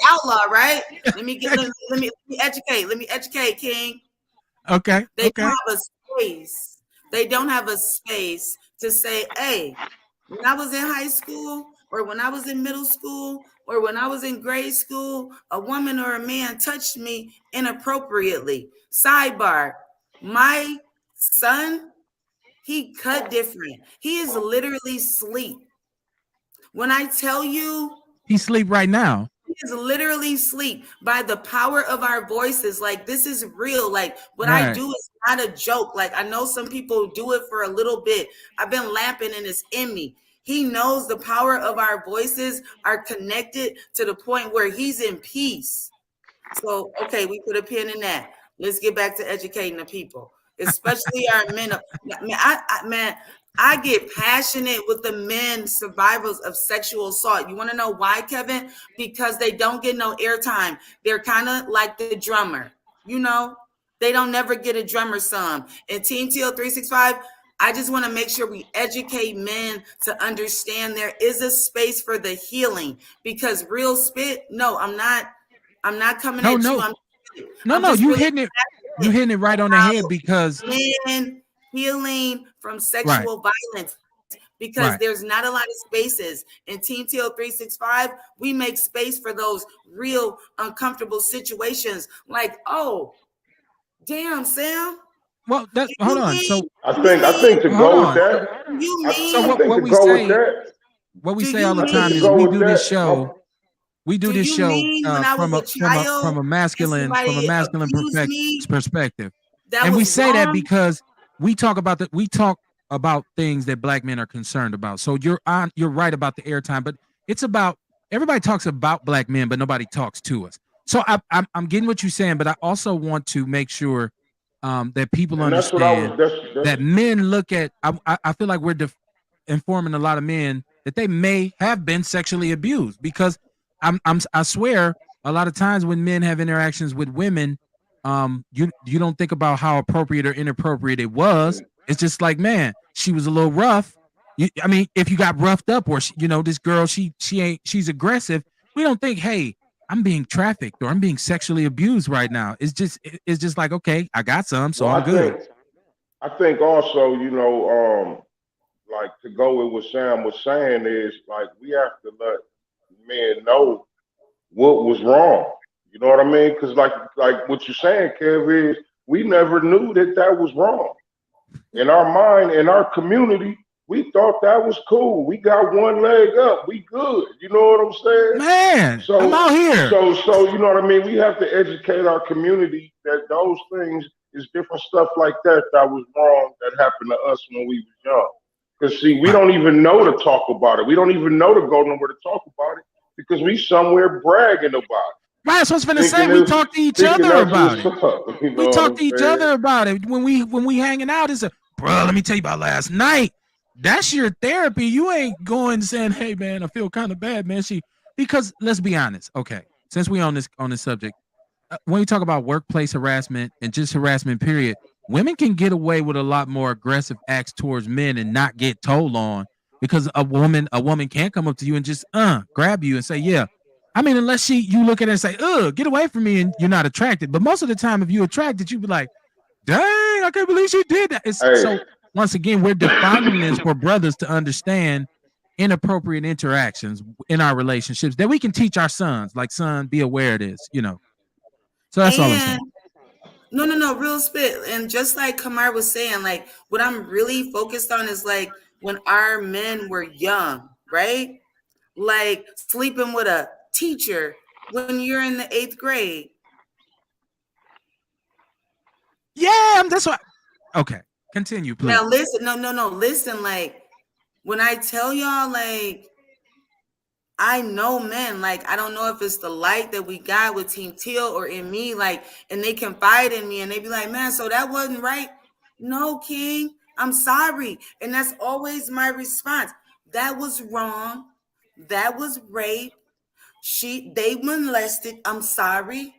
outlaw, right? Let me educate, King. okay. They don't Okay. have a space. They don't have a space to say, hey, when I was in high school or when I was in middle school or when I was in grade school, a woman or a man touched me inappropriately. Sidebar, my son, he cut different. He is literally sleep. When I tell you He sleep right now. is literally sleep by the power of our voices. Like this is real. Like what I Right. do is not a joke. Like I know some people do it for a little bit. I've been lapping and it's in me. He knows the power of our voices are connected to the point where he's in peace. So, okay, we put a pin in that. Let's get back to educating the people, especially our men. Man, I get passionate with the men survivors of sexual assault. You want to know why, Kevin? Because they don't get no airtime. They're kind of like the drummer. You know, they don't never get a drummer some. And Team TL 365, I just want to make sure we educate men to understand there is a space for the healing because real spit, no, I'm not coming No, at you. no, no, I'm no. just You really hitting it. You hitting it right on the head because men healing from right, sexual violence because there's right. not a lot of spaces. In Team TL 365, we make space for those real uncomfortable situations. Like, oh, damn, Sam. Well, that Do hold you on. mean So I think to hold go with on. that, do you So I mean think what to we go with say that, do all you the I time think to is go mean we with do this that, show. We do do this you show mean when I was a child and from a somebody masculine abused me perspective. that And we was say that wrong? because we talk about things that black men are concerned about. So you're right about the airtime, but it's about everybody talks about black men, but nobody talks to us. So I'm getting what you're saying, but I also want to make sure that people and that's what I understand was. That's that men look at. I feel like we're informing a lot of men that they may have been sexually abused because I swear a lot of times when men have interactions with women, you don't think about how appropriate or inappropriate it was. It's just like, man, she was a little rough. I mean, if you got roughed up or this girl, she's aggressive. We don't think, hey, I'm being trafficked or I'm being sexually abused right now. It's just like, okay, I got some, so well. I'm good. I think also, like to go with what Sam was saying is like we have to let men know what was wrong. You know what I mean? Because like what you're saying, Kev, is we never knew that that was wrong in our mind, in our community. We thought that was cool. We got one leg up. We good. You know what I'm saying? Man, I'm So, out here. you know what I mean. We have to educate our community that those things is different stuff like that that was wrong that happened to us when we was young. Because see, we Right. don't even know to talk about it. We don't even know to go nowhere to talk about it because we somewhere bragging about Right. So I was it, finna say we talk to each thinking other that's about what's it. up. You We know what talk I'm to each saying? other about it when we hanging out. It's a bro. Let me tell you about last night. That's your therapy. You ain't going saying, "Hey man, I feel kind of bad, man." Because let's be honest. Okay, since we on this subject, when we talk about workplace harassment and just harassment, period, women can get away with a lot more aggressive acts towards men and not get told on because a woman can't come up to you and just grab you and say, yeah. I mean, unless you look at it and say, get away from me, and you're not attracted. But most of the time, if you're attracted, you'd be like, dang, I can't believe she did that. It's Hey, so once again, we're defining this for brothers to understand inappropriate interactions in our relationships that we can teach our sons. Like, son, be aware of this. So that's all I'm And saying. no, real spit. And just like Kamar was saying, like what I'm really focused on is like when our men were young, right? Like sleeping with a teacher when you're in the 8th grade. Yeah, that's what. Okay, continue, Now please. listen, no, listen, like when I tell y'all, like I know men, like I don't know if it's the light that we got with Team Teal or in me, like, and they confide in me and they be like, man, so that wasn't right. No, King, I'm sorry. And that's always my response. That was wrong. That was rape. They molested. I'm sorry.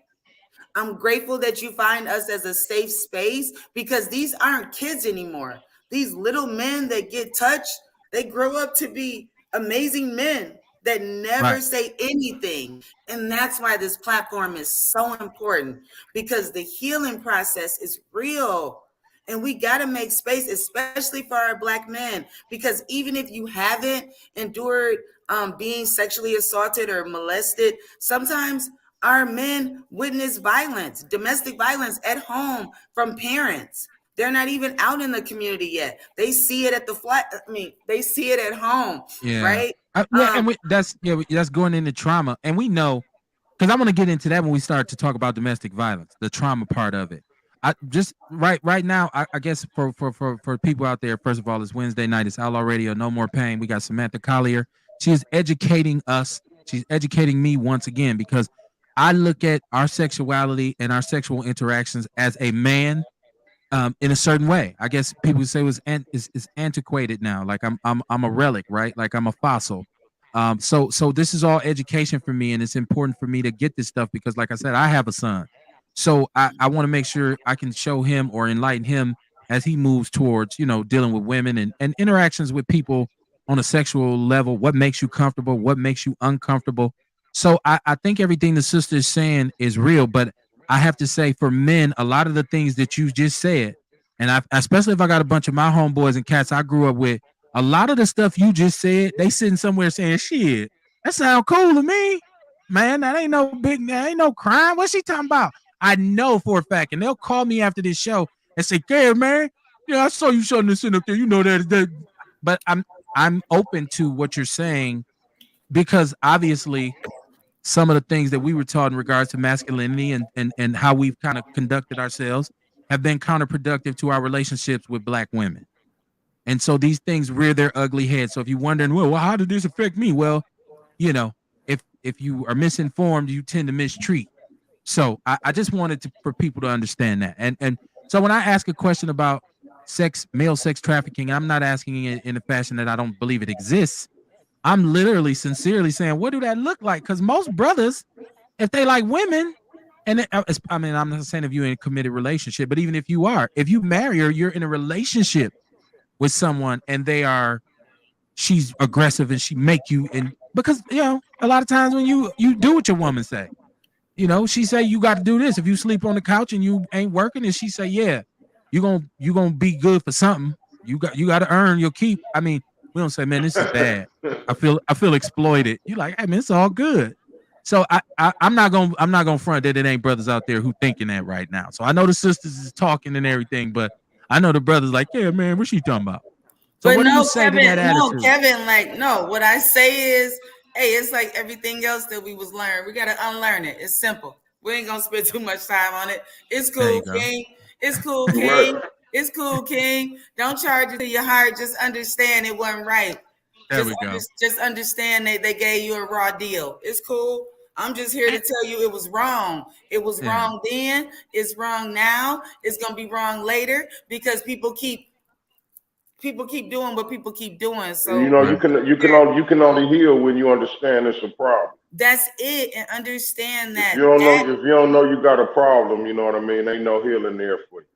I'm grateful that you find us as a safe space because these aren't kids anymore. These little men that get touched, they grow up to be amazing men that never Right. say anything. And that's why this platform is so important because the healing process is real. And we got to make space, especially for our Black men, because even if you haven't endured being sexually assaulted or molested, sometimes our men witness violence, domestic violence at home from parents. They're not even out in the community yet. They see it at the flat. I mean, they see it at home, Yeah. right? Yeah, and that's going into trauma, and we know because I want to get into that when we start to talk about domestic violence, the trauma part of it. I just right now, I guess for people out there, first of all, it's Wednesday night. It's Outlaw Radio, No More Pain. We got Samantha Collier. She is educating us. She's educating me once again because I look at our sexuality and our sexual interactions as a man in a certain way. I guess people would say it was is antiquated now. Like I'm a relic, right? Like I'm a fossil. So this is all education for me, and it's important for me to get this stuff because, like I said, I have a son, so I want to make sure I can show him or enlighten him as he moves towards dealing with women and interactions with people on a sexual level. What makes you comfortable? What makes you uncomfortable? So I think everything the sister is saying is real, but I have to say for men, a lot of the things that you just said, and especially if I got a bunch of my homeboys and cats I grew up with, a lot of the stuff you just said, they sitting somewhere saying, shit, that sound cool to me. Man, that ain't no crime. What's she talking about? I know for a fact, and they'll call me after this show and say, "Hey, man, yeah, I saw you shutting this in up there. You know that." But I'm open to what you're saying because obviously some of the things that we were taught in regards to masculinity and how we've kind of conducted ourselves have been counterproductive to our relationships with Black women. And so these things rear their ugly head. So if you're wondering, well, how did this affect me? Well, you know, if you are misinformed, you tend to mistreat. So I just wanted for people to understand that. And so when I ask a question about male sex trafficking, I'm not asking it in a fashion that I don't believe it exists. I'm literally sincerely saying, what do that look like? Because most brothers, if they like women, I mean, I'm not saying if you're in a committed relationship, but even if you are, if you marry or you're in a relationship with someone and she's aggressive and she make you, and because a lot of times when you do what your woman say, she say you got to do this. If you sleep on the couch and you ain't working, and she say, yeah, you gonna be good for something. you got to earn your keep. I mean, we don't say, man, this is bad. I feel exploited. You like, hey man, it's all good. So I'm not gonna front that it ain't brothers out there who thinking that right now. So I know the sisters is talking and everything, but I know the brothers like, yeah, man, what she talking about? So But what do you no, say to that Kevin, no, attitude? Kevin, like, no, what I say is, hey, it's like everything else that we was learned. We gotta unlearn it. It's simple. We ain't gonna spend too much time on it. It's There cool, you go. King. It's cool, Right. King. It's cool, King. Don't charge it to your heart. Just understand it wasn't right. There we go. Just understand they gave you a raw deal. It's cool. I'm just here to tell you it was wrong. It was Yeah. wrong then. It's wrong now. It's gonna be wrong later because people keep doing what people keep doing. And you So know, Right. you can only heal when you understand it's a problem. that's it, and understand If that you don't know, that if you don't know you got a problem, you know what I mean. Ain't no healing there for you.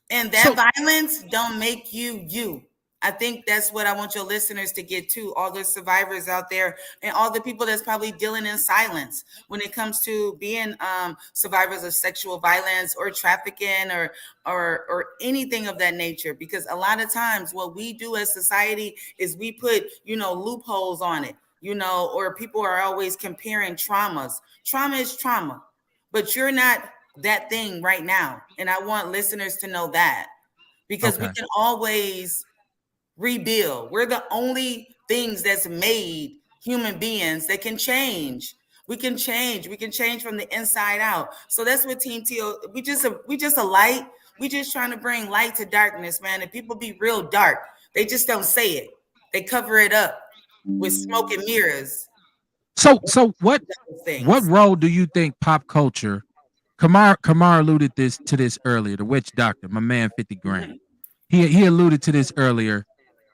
and that So violence don't make you you. I think that's what I want your listeners to get to, all the survivors out there and all the people that's probably dealing in silence when it comes to being survivors of sexual violence or trafficking or anything of that nature. Because a lot of times what we do as society is we put, loopholes on it, or people are always comparing traumas. Trauma is trauma, but you're not that thing right now. And I want listeners to know that because we okay. can always rebuild. We're the only things that's made human beings that can change. We can change. We can change from the inside out. So that's what Team Teal. We just a light. We just trying to bring light to darkness, man. And people be real dark. They just don't say it. They cover it up with smoke and mirrors. So what Things. role do you think pop culture? Kamar alluded to this earlier. The witch doctor, my man, 50 grand. He alluded to this earlier.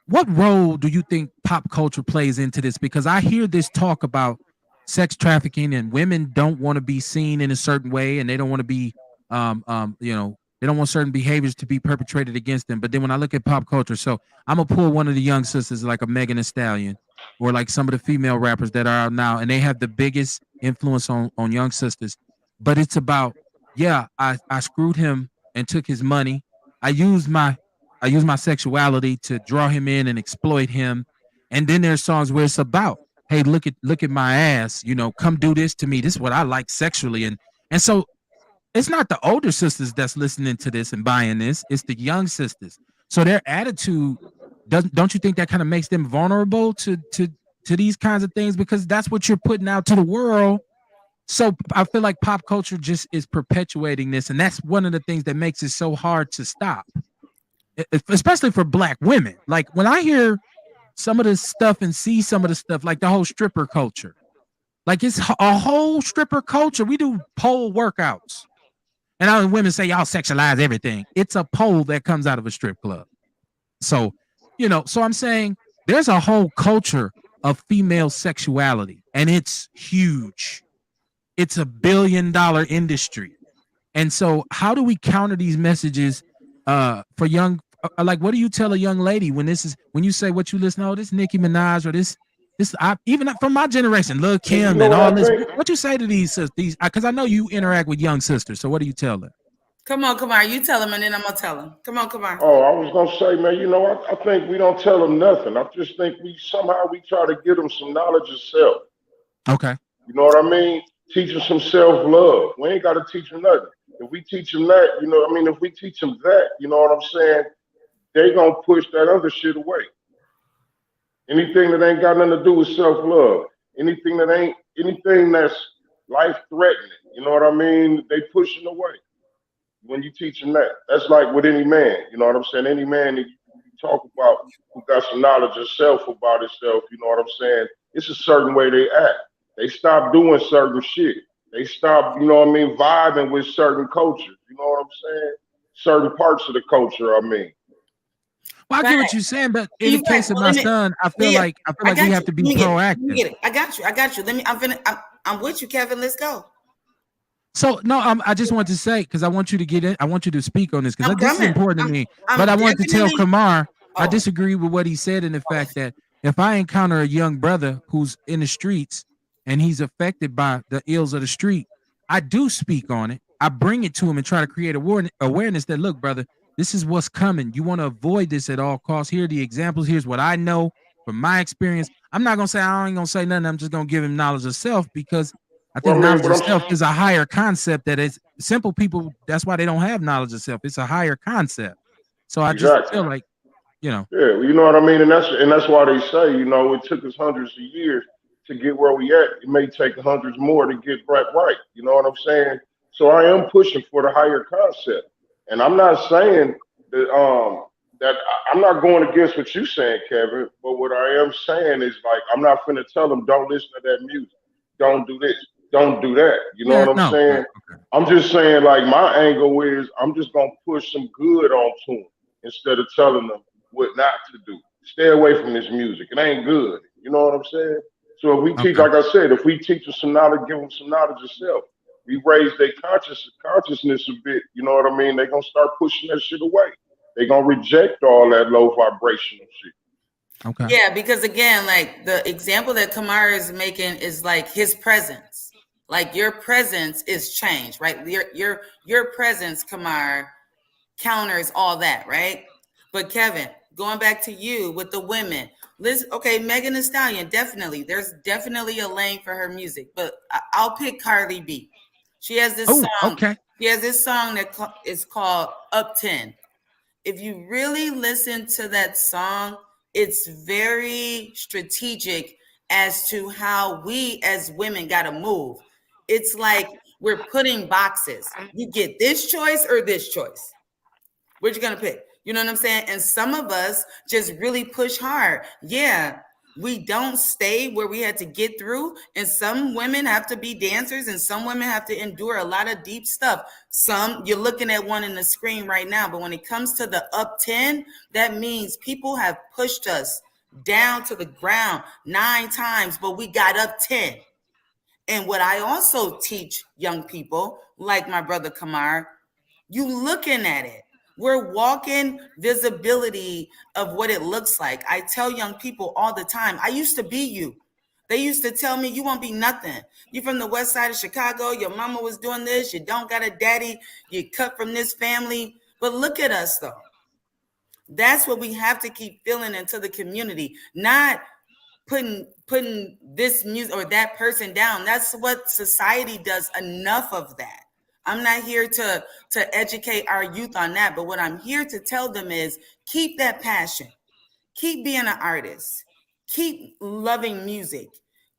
What role do you think pop culture plays into this? Because I hear this talk about sex trafficking and women don't want to be seen in a certain way and they don't want to be they don't want certain behaviors to be perpetrated against them. But then when I look at pop culture, so I'm gonna pull one of the young sisters like a Megan Thee Stallion or like some of the female rappers that are out now, and they have the biggest influence on young sisters. But it's about, yeah, I screwed him and took his money. I used my I use my sexuality to draw him in and exploit him. And then there's songs where it's about, hey, look at my ass, come do this to me. This is what I like sexually. And so it's not the older sisters that's listening to this and buying this, it's the young sisters. So their attitude don't you think that kind of makes them vulnerable to these kinds of things because that's what you're putting out to the world. So I feel like pop culture just is perpetuating this, and that's one of the things that makes it so hard to stop, especially for black women. Like when I hear some of this stuff and see some of the stuff, like the whole stripper culture, like it's a whole stripper culture. We do pole workouts, and I women say y'all sexualize everything. It's a pole that comes out of a strip club. So, so I'm saying there's a whole culture of female sexuality, and it's huge. It's $1 billion industry. And so, how do we counter these messages for young? Like, what do you tell a young lady when you say what you listen to? Oh, this Nicki Minaj or even from my generation, Lil And you Kim know and what all I this. think? What you say to these because I know you interact with young sisters. So what do you tell them? Come on. You tell them, and then I'm gonna tell them. Come on, come on. Oh, I was gonna say, man. You know, I think we don't tell them nothing. I just think we try to give them some knowledge of self. Okay. You know what I mean? Teach them some self love. We ain't got to teach them nothing. If we teach them that, if we teach them that, you know what I'm saying? They gonna push that other shit away. Anything that ain't got nothing to do with self love, anything that's life threatening, you know what I mean? They pushing away when you teach them that. That's like with any man, you know what I'm saying? Any man that you talk about who got some knowledge of self about himself, you know what I'm saying? It's a certain way they act. They stop doing certain shit. They stop, you know what I mean, vibing with certain cultures. You know what I'm saying? Certain parts of the culture, I mean. Well, I Right. get what you're saying, but in the He's right. case of Well, my son, yeah, I feel I like we got have you. to be Let me get it. Let me proactive. get it. I got you. I got you. Let me. I'm with you, Kevin. Let's go. So no, I just want to say because I want you to get in. I want you to speak on this because I'm this is coming. important to I'm. me. But I I'm want to tell definitely. Kamar I Oh, disagree with what he said in the fact that if I encounter a young brother who's in the streets and he's affected by the ills of the street, I do speak on it. I bring it to him and try to create awareness that look, brother, This is what's coming. You want to avoid this at all costs. Here are the examples. Here's what I know from my experience. I'm not gonna say I ain't gonna say nothing. I'm just gonna give him knowledge of self because I Well, think I mean, knowledge what of I'm self is a higher concept that is simple people. That's why they don't have knowledge of self. It's a higher concept. So I just exactly. feel like, you know, Yeah, well, you know what I mean, and that's why they say, it took us hundreds of years to get where we at. It may take hundreds more to get right. You know what I'm saying? So I am pushing for the higher concept, and I'm not saying I'm not going against what you saying, Kevin. But what I am saying is like I'm not finna tell them don't listen to that music, don't do this, don't do that. You know yeah, what I'm no, no, saying? okay, I'm just saying like my angle is I'm just gonna push some good onto them instead of telling them what not to do. Stay away from this music. It ain't good. You know what I'm saying? So if we teach, okay. like I said, if we teach them some knowledge, give them some knowledge of self. We raise their consciousness a bit. You know what I mean? They're gonna start pushing that shit away. They're gonna reject all that low vibrational shit. Okay. Yeah, because again, like the example that Kamara is making is like his presence. Like your presence is change, right? Your presence, Kamara, counters all that, right? But Kevin, going back to you with the women, Liz, okay, Megan Thee Stallion, definitely. There's definitely a lane for her music, but I'll pick Cardi B. She has this Oh, song. okay. She has this song that is called Up 10. If you really listen to that song, it's very strategic as to how we as women got to move. It's like we're putting boxes. You get this choice or this choice. What you gonna pick? You know what I'm saying? And some of us just really push hard. Yeah, we don't stay where we had to get through. And some women have to be dancers, and some women have to endure a lot of deep stuff. Some you're looking at one in the screen right now, but when it comes to the up 10, that means people have pushed us down to the ground 9 times, but we got up 10. And what I also teach young people, like my brother Kamar, you looking at it. We're walking visibility of what it looks like. I tell young people all the time, I used to be you. They used to tell me you won't be nothing. You from the west side of Chicago, your mama was doing this, you don't got a daddy, you cut from this family. But look at us though. That's what we have to keep feeling into the community, not putting this music or that person down. That's what society does. Enough of that. I'm not here to educate our youth on that, but what I'm here to tell them is keep that passion, keep being an artist, keep loving music,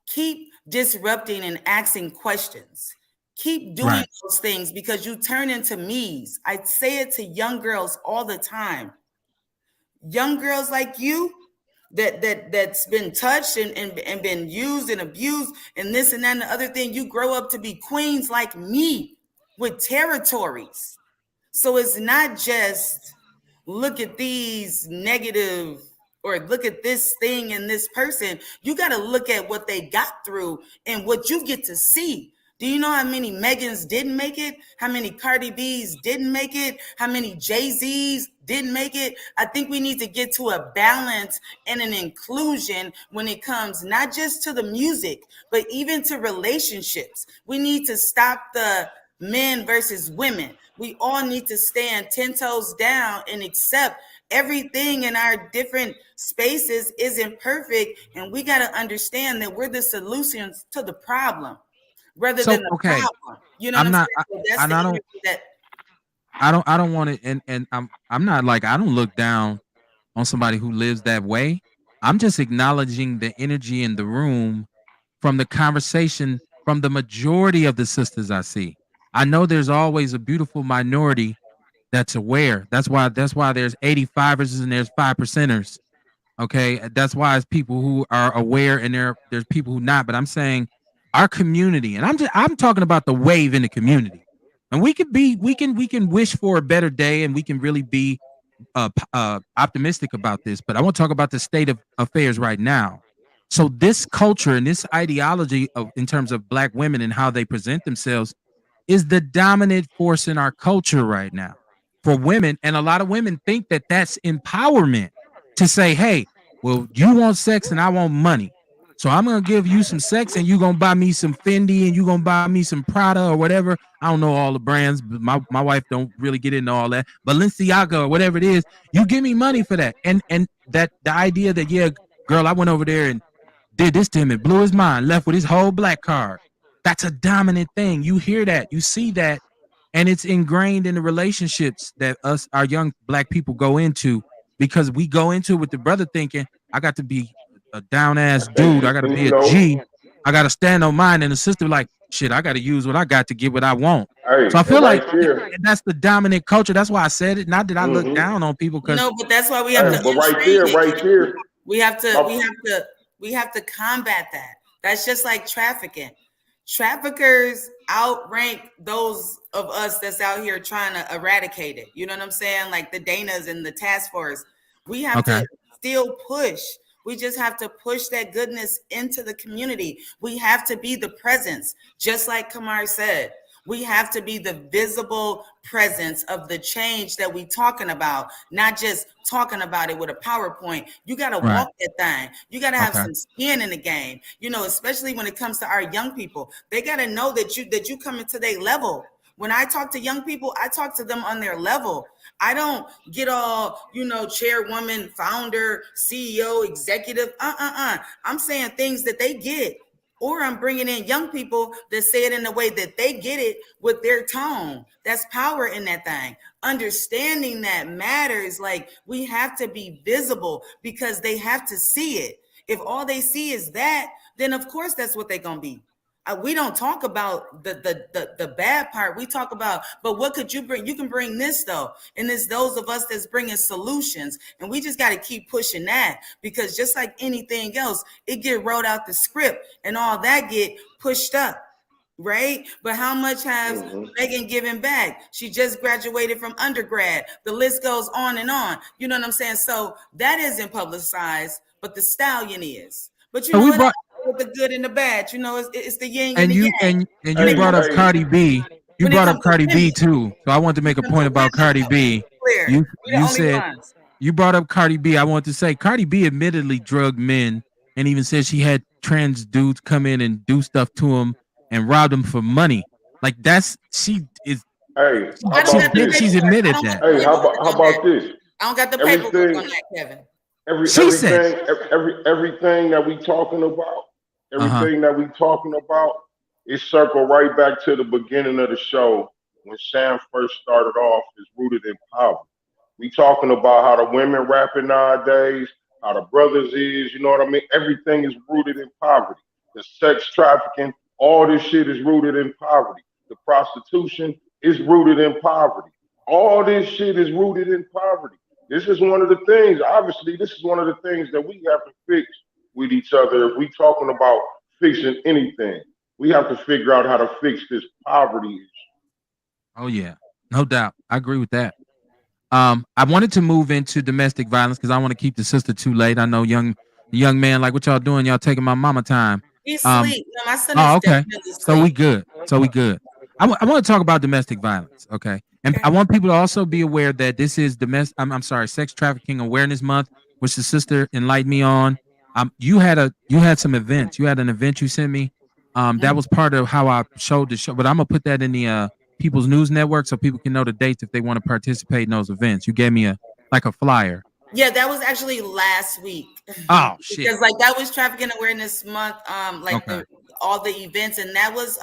keep disrupting and asking questions, keep doing Right. those things because you turn into me's. I say it to young girls all the time. Young girls like you that's been touched and been used and abused and this and that and the other thing, you grow up to be queens like me with territories. So it's not just look at these negative or look at this thing and this person. You got to look at what they got through and what you get to see. Do you know how many Megans didn't make it? How many Cardi B's didn't make it? How many Jay-Z's didn't make it? I think we need to get to a balance and an inclusion when it comes not just to the music, but even to relationships. We need to stop the men versus women. We all need to stand 10 toes down and accept everything in our different spaces isn't perfect. And we got to understand that we're the solutions to the problem rather than So the okay, problem. You know what I'm I'm not, saying? So that's and the I don't, energy that I don't want to, and I'm not like I don't look down on somebody who lives that way. I'm just acknowledging the energy in the room from the conversation from the majority of the sisters I see. I know there's always a beautiful minority that's aware. That's why there's 85ers and there's 5%ers. Okay, that's why it's people who are aware and there's people who not. But I'm saying our community, and I'm talking about the wave in the community, and we can wish for a better day, and we can really be optimistic about this. But I want to talk about the state of affairs right now. So this culture and this ideology of in terms of black women and how they present themselves is the dominant force in our culture right now for women. And a lot of women think that that's empowerment to say, hey, well, you want sex and I want money. So I'm gonna give you some sex, and you gonna buy me some Fendi, and you gonna buy me some Prada or whatever. I don't know all the brands, but my wife don't really get into all that. Balenciaga or whatever it is, you give me money for that. And that the idea that, yeah, girl, I went over there and did this to him and blew his mind, left with his whole black card. That's a dominant thing. You hear that, you see that, and it's ingrained in the relationships that our young black people go into, because we go into it with the brother thinking, I got to be a down ass dude, I got to And be you a know, G, I got to stand on mine, and the sister like, shit, I got to use what I got to get what I want. hey, So I feel and like right there, that's the dominant culture. That's why I said it. Not that I look mm-hmm. down on people, because No, but that's why we have to Hey, but untrain it. right there, We have to, my, we have to combat that. That's just like trafficking. Traffickers outrank those of us that's out here trying to eradicate it. You know what I'm saying? Like the Danas and the task force. We have okay, to still push. We just have to push that goodness into the community. We have to be the presence, just like Kamar said. We have to be the visible presence of the change that we talking about, not just talking about it with a PowerPoint. You got to right, walk that thing. You got to have okay, some skin in the game. You know, especially when it comes to our young people, they got to know that you come into their level. When I talk to young people, I talk to them on their level. I don't get all, chairwoman, founder, CEO, executive. I'm saying things that they get. Or I'm bringing in young people that say it in a way that they get it with their tone. That's power in that thing. Understanding that matters. Like, we have to be visible because they have to see it. If all they see is that, then of course that's what they're going to be. We don't talk about the bad part. We talk about, but what could you bring? You can bring this though, and it's those of us that's bringing solutions, and we just got to keep pushing that, because just like anything else, it get wrote out the script, and all that get pushed up, right? But how much has mm-hmm. Megan given back? She just graduated from undergrad. The list goes on and on. You know what I'm saying? So that isn't publicized, but the stallion is. But you so know we what? brought, With the good and the bad, it's the yin and and the you yang. and When you it Hey, brought comes up to hey, Cardi women, B. You when it brought up comes to Cardi women, B too. So I wanted to make a when it comes point to about women, Cardi B. clear. You We're the you only said ones. you brought up Cardi B. I want to say Cardi B admittedly drugged men, and even said she had trans dudes come in and do stuff to him and rob them for money. Like, that's, she is, hey, how I don't got about the this? she's paperwork. I admitted don't got that. the Hey, paperwork how on that. about this? I don't got the paperwork on Everything, that, Kevin. She said, everything that we talking about, uh huh, everything that we talking about, it circle right back to the beginning of the show when Sam first started off. Is rooted in poverty. We talking about how the women rapping nowadays, how the brothers is, you know what I mean? Everything is rooted in poverty. The sex trafficking, all this shit is rooted in poverty. The prostitution is rooted in poverty. All this shit is rooted in poverty. This is one of the things, obviously, this is one of the things that we have to fix with each other. If we talking about fixing anything, we have to figure out how to fix this poverty issue. oh yeah, no doubt, I agree with that. I wanted to move into domestic violence because I want to keep the sister too late. I know young man, like, what y'all doing? Y'all taking my mama time. He's Um, asleep. No, my son oh, is okay. definitely So we asleep. good. So we good. I want to talk about domestic violence. Okay. And Okay. I want people to also be aware that this is I'm sorry, Sex Trafficking Awareness Month, which the sister enlightened me on. You had some events. You had an event you sent me. That Mhm. was part of how I showed the show, but I'm gonna put that in the People's News Network so people can know the dates if they want to participate in those events. You gave me a flyer. Yeah, that was actually last week. Oh shit. Because like that was Trafficking Awareness Month, like Okay. the all the events, and that was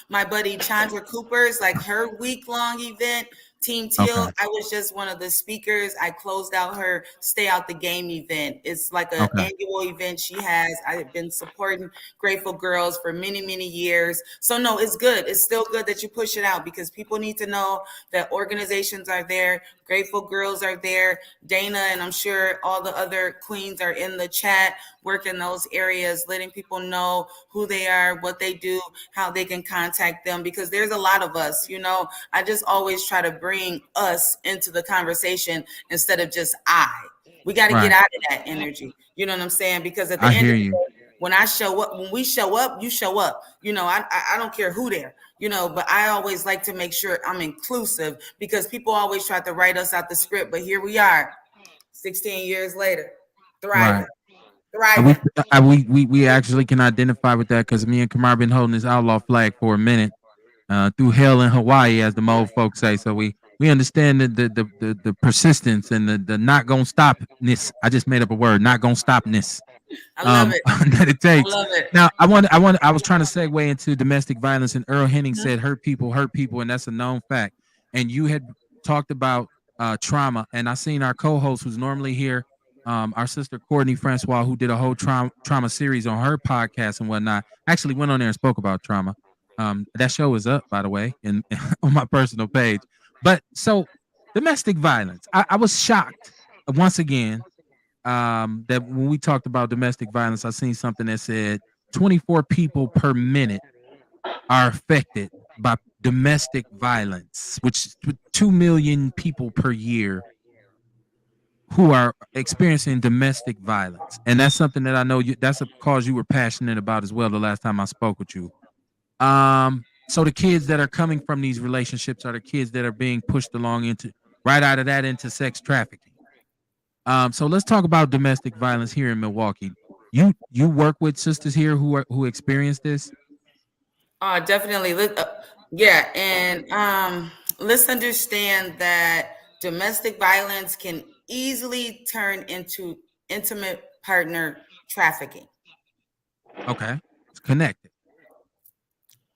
my buddy Chandra Cooper's, like, her week-long event. Team Teal, Okay. I was just one of the speakers. I closed out her Stay Out the Game event. It's like an Okay. annual event she has. I've been supporting Grateful Girls for many, many years. So no, it's good. It's still good that you push it out, because people need to know that organizations are there. Grateful Girls are there. Dana, and I'm sure all the other queens are in the chat, working those areas, letting people know who they are, what they do, how they can contact them, because there's a lot of us. I just always try to bring us into the conversation instead of just I. We got to get Right. out of that energy. You know what I'm saying? Because at the I end hear of the you. day, when we show up, you show up. I don't care who there. But I always like to make sure I'm inclusive, because people always try to write us out the script. But here we are, 16 years later, thriving, Right. Right. We actually can identify with that because me and Kamar been holding this outlaw flag for a minute, through hell in Hawaii, as the old folks say. So we understand the persistence and the not gonna stopness. I just made up a word, not gonna stopness. I love it. That it I takes. love it. Now, I was trying to segue into domestic violence, and Earl Henning said hurt people, and that's a known fact. And you had talked about trauma, and I seen our co-host who's normally here, our sister Courtney Francois, who did a whole trauma series on her podcast and whatnot. Actually, went on there and spoke about trauma. That show is up, by the way, and on my personal page. But so domestic violence, I was shocked once again, that when we talked about domestic violence, I seen something that said 24 people per minute are affected by domestic violence, which is 2 million people per year who are experiencing domestic violence. And that's something that I know that's a cause you were passionate about as well the last time I spoke with you. So the kids that are coming from these relationships are the kids that are being pushed along into right out of that into sex trafficking. So let's talk about domestic violence here in Milwaukee. You work with sisters here who experience this. Definitely. Yeah, and let's understand that domestic violence can easily turn into intimate partner trafficking. Okay, it's connected.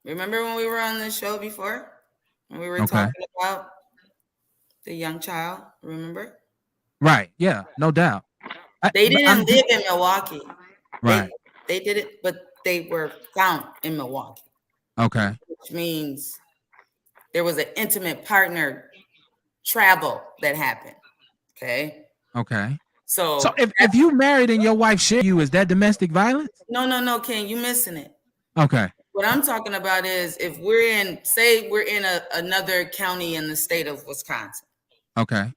Remember when we were on the show before? When we were Okay, talking about the young child, remember? right? Yeah, no doubt. They But didn't live in Milwaukee. They right. they did it, but they were found in Milwaukee, Okay, which means there was an intimate partner travel that happened. Okay. okay. So So if you married and your wife share you, is that domestic violence? no, Ken, you missing it. Okay, What I'm talking about is if we're in, say we're in another county in the state of Wisconsin, okay,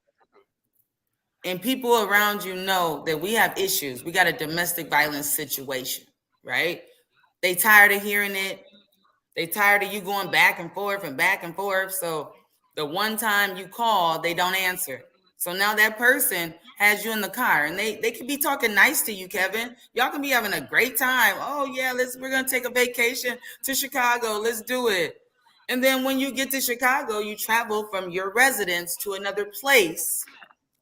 and people around you know that we have issues. We got a domestic violence situation, right? They tired of hearing it. They tired of you going back and forth and back and forth. So the one time you call, they don't answer. So now that person has you in the car and they can be talking nice to you, Kevin. Y'all can be having a great time. Oh yeah, we're gonna take a vacation to Chicago. Let's do it. And then when you get to Chicago, you travel from your residence to another place,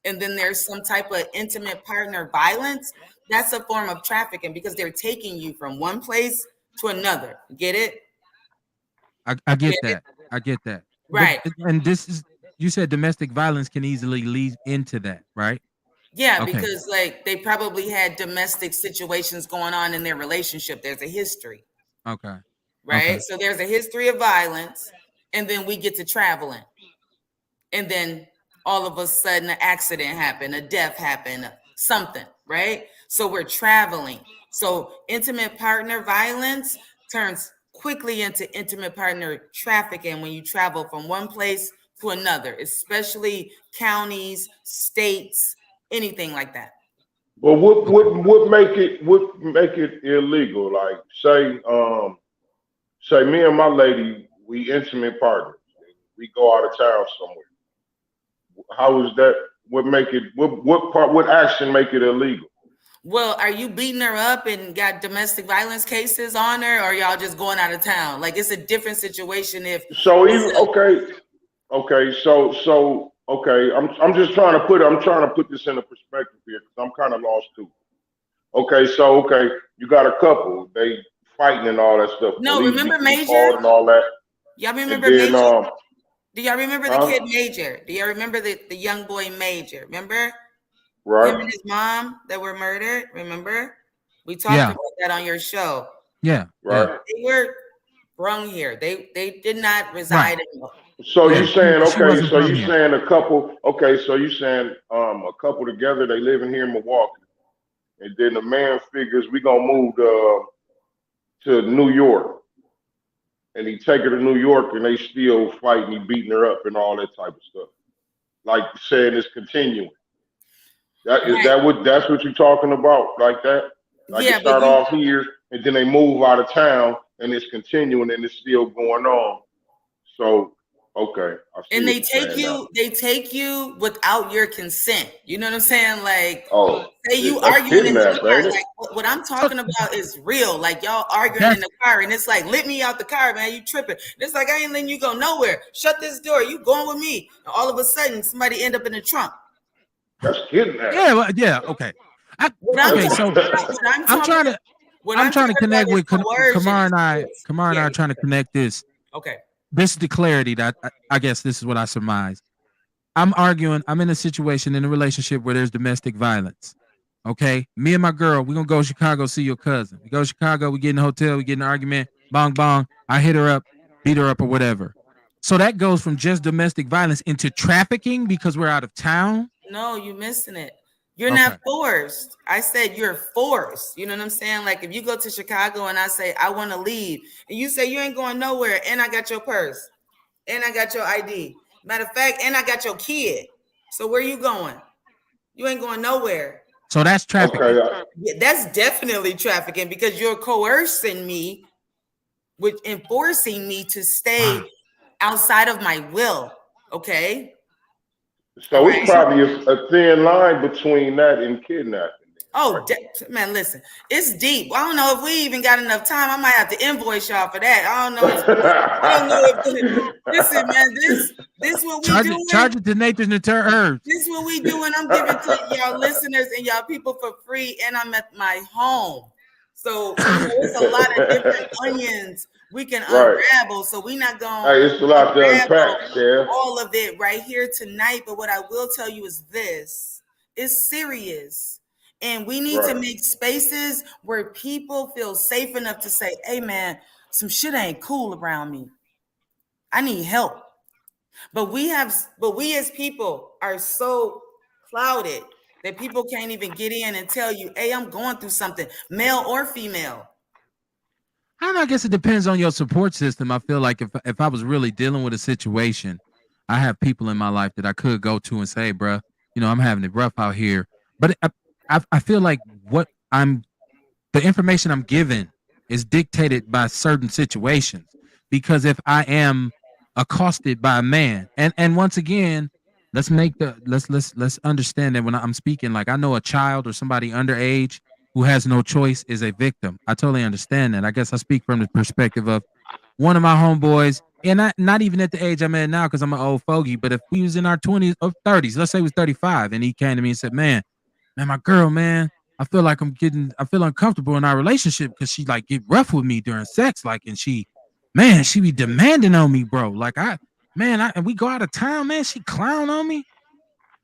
and then there's some type of intimate partner violence. That's a form of trafficking because they're taking you from one place to another. Get it? I get that. I get that. But Right. and this is you said domestic violence can easily lead into that, right? Yeah, Okay, because like they probably had domestic situations going on in their relationship. There's a history, okay, okay, right? So there's a history of violence, and then we get to traveling. And then all of a sudden an accident happened, a death happened, something, right? So we're traveling. So intimate partner violence turns quickly into intimate partner trafficking when you travel from one place to another, especially counties, states, anything like that. But what okay. what what make it illegal? Like say me and my lady, we intimate partners. We go out of town somewhere. How is that? What make it? What action make it illegal? Well, are you beating her up and got domestic violence cases on her, or y'all just going out of town? Like it's a different situation if So it's even okay. Okay. I'm just trying to put this into perspective here because I'm kind of lost too. Okay, you got a couple. They fighting and all that stuff. no. Police be Remember getting called Major? and all that. Y'all And remember then Major? Do y'all remember the huh? kid Major? Do y'all remember the young boy Major? Remember him Right, and his mom that were murdered? Remember? We talked Yeah, about that on your show. yeah, yeah. right. They were brung here. They did not Right. reside in. So Yeah, you saying she okay? wasn't So from you here. saying a couple? Okay, so you saying a couple together? They living here in Milwaukee, and then the man figures we gonna move to New York, and he take her to New York, and they still fighting, he beating her up, and all that type of stuff. Like saying it's continuing. Right. That's what you're talking about, like that. Like it Yeah, but start you off here, and then they move out of town, and it's continuing, and it's still going on. So. Okay, I see And what you're saying now. they take you without your consent. You know what I'm saying? Like, Oh, say you shit, that's arguing in the kidnapped, car. ain't it? Like, what I'm So talking about is real. Like, y'all arguing in that's the car, and it's like, let me out the car, man. You tripping. It's like, I ain't letting you go nowhere. Shut this door. You going with me. And all of a sudden, somebody end up in the trunk. That's kidnapped. yeah, yeah, okay. I, What I'm okay, talking so about, what I'm I'm talking trying about, to what I'm I'm trying to talking about connect is with coercion. Kamar and I. Kamar and I Yeah. are trying to connect this. Okay. This is the clarity that I guess this is what I surmise. I'm arguing. I'm in a situation in a relationship where there's domestic violence. Okay, me and my girl, we gonna go to Chicago see your cousin. We go to Chicago. We get in the hotel. We get in an argument. Bong bong. I hit her up, beat her up, or whatever. So that goes from just domestic violence into trafficking because we're out of town. No, you missing it. You're not Okay. forced. I said you're forced. You know what I'm saying? Like if you go to Chicago and I say I want to leave, and you say you ain't going nowhere, and I got your purse, and I got your ID. Matter of fact, and I got your kid. So where you going? You ain't going nowhere. So that's Okay, trafficking. Yeah, that's definitely trafficking because you're coercing me, with enforcing me to Wow. stay outside of my will. Okay. All so it's right. That's a, probably a thin line between that and kidnapping, then, right? Oh, man, listen, it's deep. I don't know if we even got enough time. I might have to invoice y'all for that. I don't know. I don't know if. Listen, man, this what we charge doing. it to Nathan the Herbs. This what we doing. I'm giving to y'all listeners and y'all people for free, and I'm at my home. So it's a lot of different onions we can Right. unravel. So we not gonna Hey, it's a lot to unravel unpack, Chef. all of it right here tonight. But what I will tell you is this: it's serious. And we need to Right. make spaces where people feel safe enough to say, hey man, some shit ain't cool around me. I need help. But we as people are so clouded that people can't even get in and tell you, hey, I'm going through something, male or female. I don't know, I guess it depends on your support system. I feel like if I was really dealing with a situation, I have people in my life that I could go to and say, hey, bro, I'm having it rough out here. But I feel like the information I'm given is dictated by certain situations. Because if I am accosted by a man, and once again, let's understand that when I'm speaking, like I know a child or somebody underage who has no choice is a victim. I totally understand that. I guess I speak from the perspective of one of my homeboys, and not even at the age I'm at now because I'm an old fogey, but if we was in our 20s or 30s, let's say he was 35, and he came to me and said, man, my girl, man, I feel uncomfortable in our relationship because she like get rough with me during sex, like, and she be demanding on me, bro. Like and we go out of town, man, she clown on me.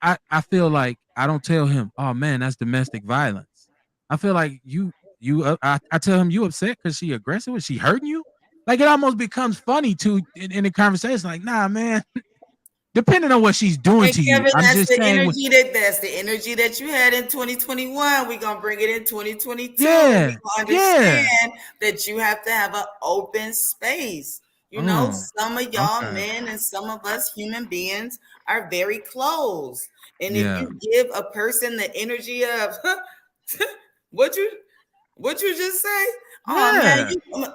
I feel like I don't tell him, oh man, that's domestic violence. I feel like I tell him you upset because she aggressive, is she hurting you? Like it almost becomes funny too in the conversation. Like, nah, man, depending on what she's doing And to you, Kevin, I'm just saying, that's the energy that you had in 2021. We're gonna bring it in 2022. yeah, We gonna yeah. understand that you have to have an open space. You know, Mm, some of y'all okay. men and some of us human beings are very closed. And if Yeah. you give a person the energy of what you what you just say, oh man, Yeah.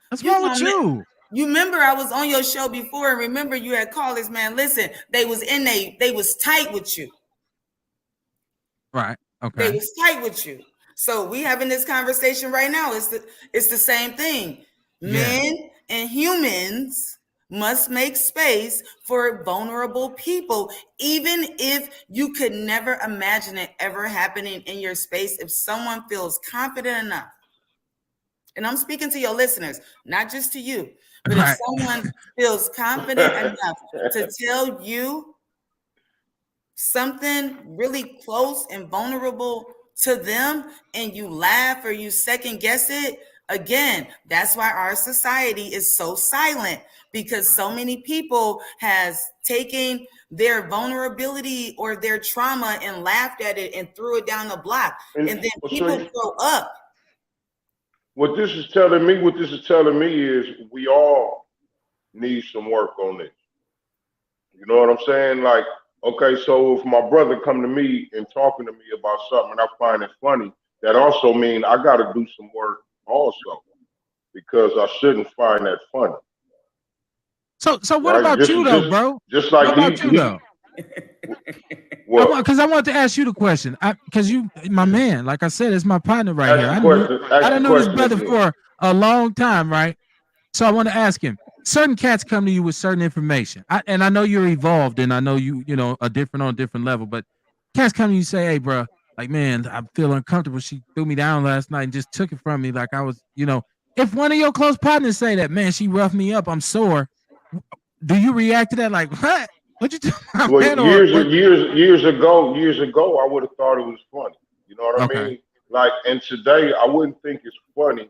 What's you wrong with gonna you? you remember I was on your show before, and remember you had callers, man. Listen, they was tight with you. Right. They Okay. was tight with you. So we having this conversation right now. It's the same thing. Yeah. Men and humans must make space for vulnerable people, even if you could never imagine it ever happening in your space. If someone feels confident enough, and I'm speaking to your listeners, not just to you, but if Right. someone feels confident enough to tell you something really close and vulnerable to them, and you laugh or you second guess it, again, that's why our society is so silent, because Right. so many people has taken their vulnerability or their trauma and laughed at it and threw it down the block, And and then well, people see, grow up. what this is telling me is we all need some work on this. You know what I'm saying? Like, okay, so if my brother come to me and talking to me about something and I find it funny, that also mean I got to do some work also because I shouldn't find that funny. So what right? about you though, bro? Just What like about you though? what? Because I want to ask you the question. Because you, my man, like I said, it's my partner right here. I Ask the don't know this question brother again. for a long time, right? So I want to ask him. Certain cats come to you with certain information, and I know you're evolved, and I know you know a different on a different level. But cats come to you and say, "Hey, bro, like man, I feel uncomfortable. She threw me down last night and just took it from me. Like I was, you know, if one of your close partners say that, man, she roughed me up. I'm sore. Do you react to that like what? What you do, my Well, man? Or what? years ago, I would have thought it was funny. You know what I Okay. mean? Like, and today, I wouldn't think it's funny,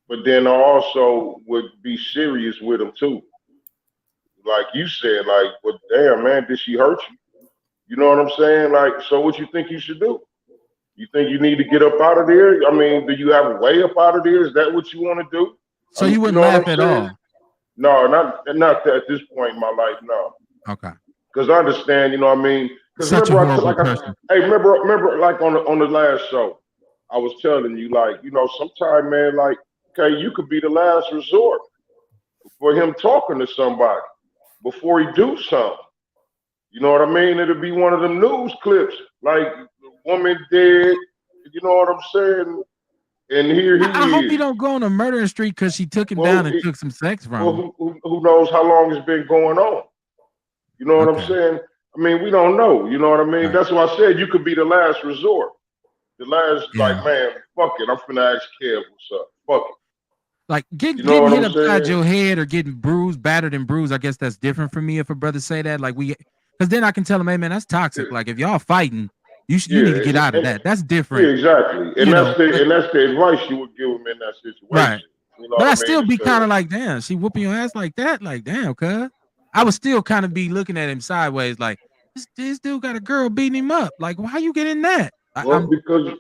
but then I also would be serious with them too. Like you said, like, well, damn, man, did she hurt you? You know what I'm saying? Like, so what you think you should do? You think you need to get up out of there? I mean, do you have a way up out of there? Is that what you want to do? I So mean, you you wouldn't know what I'm laugh at saying? all. No, not at this point in my life, no. Okay. Because I understand, you know what I mean? Because Such a remember, horrible person. hey, remember, like on the last show, I was telling you, like, you know, sometime, man, like, okay, you could be the last resort for him talking to somebody before he do something. You know what I mean? It'll be one of them news clips, like the woman dead. You know what I'm saying? And here I he hope he is. don't go on a murdering streak because she took him down Well, and took some sex from well, him. who knows how long it's been going on? You know what I'm Okay. saying? I mean, we don't know. You know what I mean? Right. That's why I said you could be the last resort. The last, like, Yeah. man, fuck it. I'm finna ask Kev what's up. Fuck it. Like You know getting what hit I'm upside saying? your head or getting bruised, battered and bruised. I guess that's different for me if a brother say that. Like because then I can tell him, hey man, that's toxic. Like if y'all fighting, you need to get Yeah, out of that. That's yeah, different, exactly. you know. And that's the advice you would give him in that Right. situation. You know But what I I mean? still be Instead kind of of like, damn, she whooping your ass like that. Like, damn, cuz. I would still kind of be looking at him sideways, like, this dude got a girl beating him up. Like, why you getting that? well, because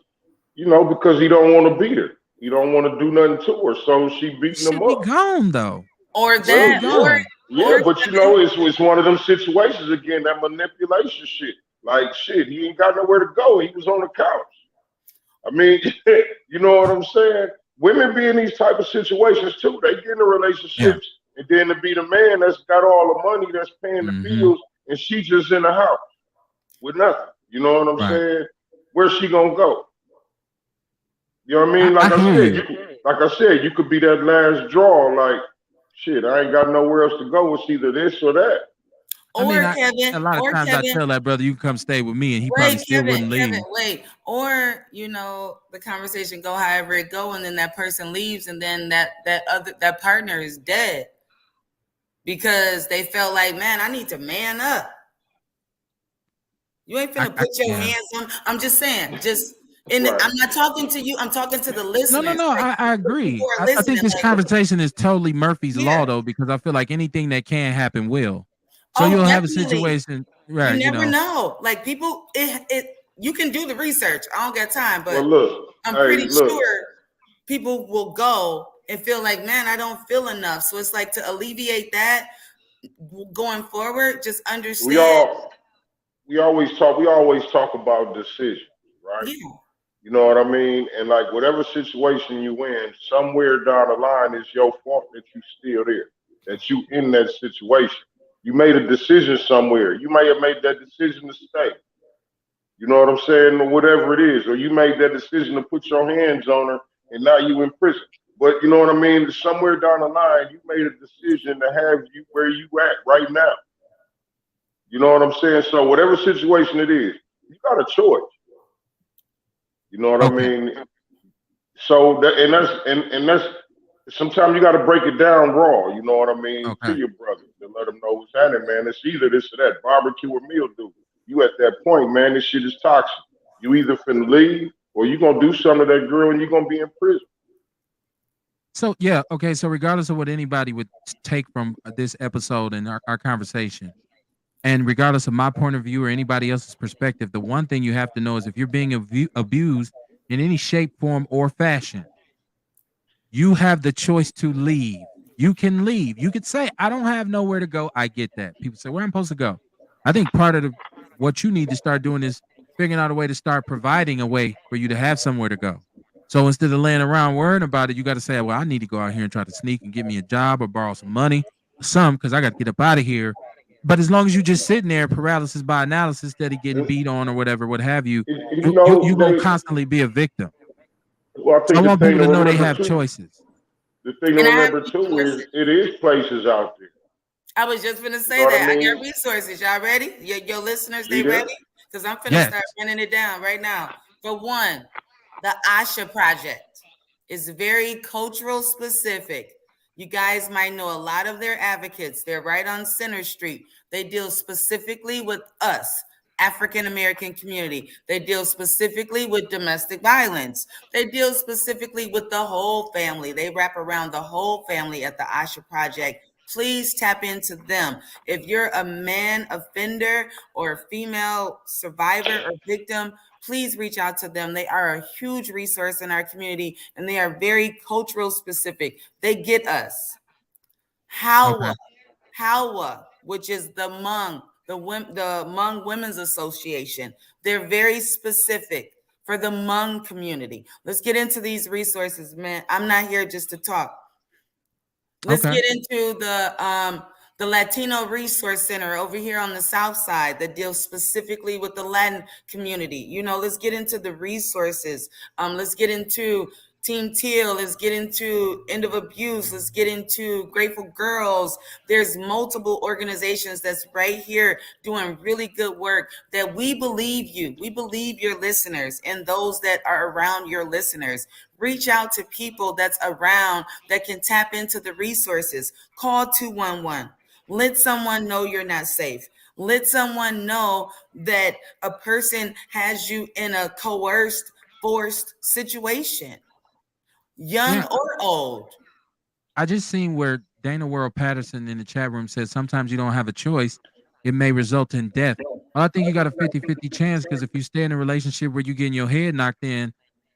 he don't want to beat her. He don't want to do nothing to her. So she He beating him should be up. gone though. Or He should Well, be that, yeah, gone. yeah, or but you Kevin, know, it's one of them situations again, that manipulation shit. Like shit, he ain't got nowhere to go. He was on the couch. I mean, you know what I'm saying? Women be in these type of situations too. They get into Yeah. relationships, and then to be the man that's got all the money, that's paying the Mm-hmm. bills, and she just in the house with nothing. You know what I'm Right. saying? Where's she gonna go? You know what I mean? I hear you. Like I said, you could be that last draw. Like, shit, I ain't got nowhere else to go. It's either this or that. I mean, or Kevin, a lot of or times I Kevin, tell that brother, you can come stay with me, and he probably wait, still wouldn't Kevin, leave. wait. Or, the conversation go however it go, and then that person leaves, and then that partner is dead because they felt like, man, I need to man up. You ain't finna put your Yeah. hands on. I'm just saying, and Right. I'm not talking to you. I'm talking to the No, no, listeners. no. Like I people agree. are I think listening. this Like, conversation is totally Murphy's yeah. law, though, because I feel like anything that can happen will. So Oh, you'll have a definitely. situation, You right? You never know, know. Like people, you can do the research. I don't got time, Well, but look, I'm hey, pretty look, sure people will go and feel like, man, I don't feel enough. So it's like to alleviate that going forward, just we understand. all we always talk about decisions, right? Yeah. You know what I mean? And like whatever situation you in, somewhere down the line, it's your fault that you still there, that you in that situation. You made a decision somewhere. You may have made that decision to stay. You know what I'm saying? Or whatever it is. Or you made that decision to put your hands on her and now you in prison. But you know what I mean? Somewhere down the line, you made a decision to have you where you at right now. You know what I'm saying? So whatever situation it is, you got a choice. You know what I okay, mean? So that and that's sometimes you got to break it down raw. You know what I mean to okay. your brother to let him know what's happening, man. It's either this or that, barbecue or meal do. You at that point, man. This shit is toxic. You either finna leave or you gonna do something to that girl and you gonna be in prison. So yeah, okay. So regardless of what anybody would take from this episode and our conversation, and regardless of my point of view or anybody else's perspective, the one thing you have to know is if you're being abused in any shape, form, or fashion, you have the choice to leave. You can leave. You could say, I don't have nowhere to go. I get that. People say, where am I supposed to go? I think part of what you need to start doing is figuring out a way to start providing a way for you to have somewhere to go. So instead of laying around worrying about it, you got to say, well, I need to go out here and try to sneak and get me a job or borrow some money. some because I got to get up out of here. But as long as you just sitting there, paralysis by analysis, steady getting And, beat on or whatever, what have you, you know, you're gonna they. constantly be a victim. Well, I So I think the want thing people to to know they remember have too. choices. The thing to And I have remember too is resources. it is places out there. I was just gonna You know say what I that. I got mean? resources. Y'all ready? Your listeners, Be they ready? there. Because I'm finna Yes. start running it down right now. For one, the Asha Project is very cultural specific. You guys might know a lot of their advocates. They're right on Center Street. They deal specifically with us, African American community. They deal specifically with domestic violence. They deal specifically with the whole family. They wrap around the whole family at the Asha Project. Please tap into them. If you're a man offender or a female survivor or victim, please reach out to them. They are a huge resource in our community and they are very cultural specific. They get us. Okay. Hawa, which is the the Hmong Women's Association. They're very specific for the Hmong community. Let's get into these resources, man. I'm not here just to talk. Let's Okay. get into the Latino Resource Center over here on the South Side that deals specifically with the Latin community. You know, let's get into the resources. Let's get into Team Teal. Let's get into End of Abuse. Let's get into Grateful Girls. There's multiple organizations that's right here doing really good work that we believe you. We believe your listeners and those that are around your listeners. Reach out to people that's around that can tap into the resources. Call 211. Let someone know you're not safe. Let someone know that a person has you in a coerced, forced situation, young Yeah. or old. I just seen where Dana World Patterson in the chat room says sometimes you don't have a choice. It may result in death. Well, I think you got a 50-50 chance because if you stay in a relationship where you're getting your head knocked in,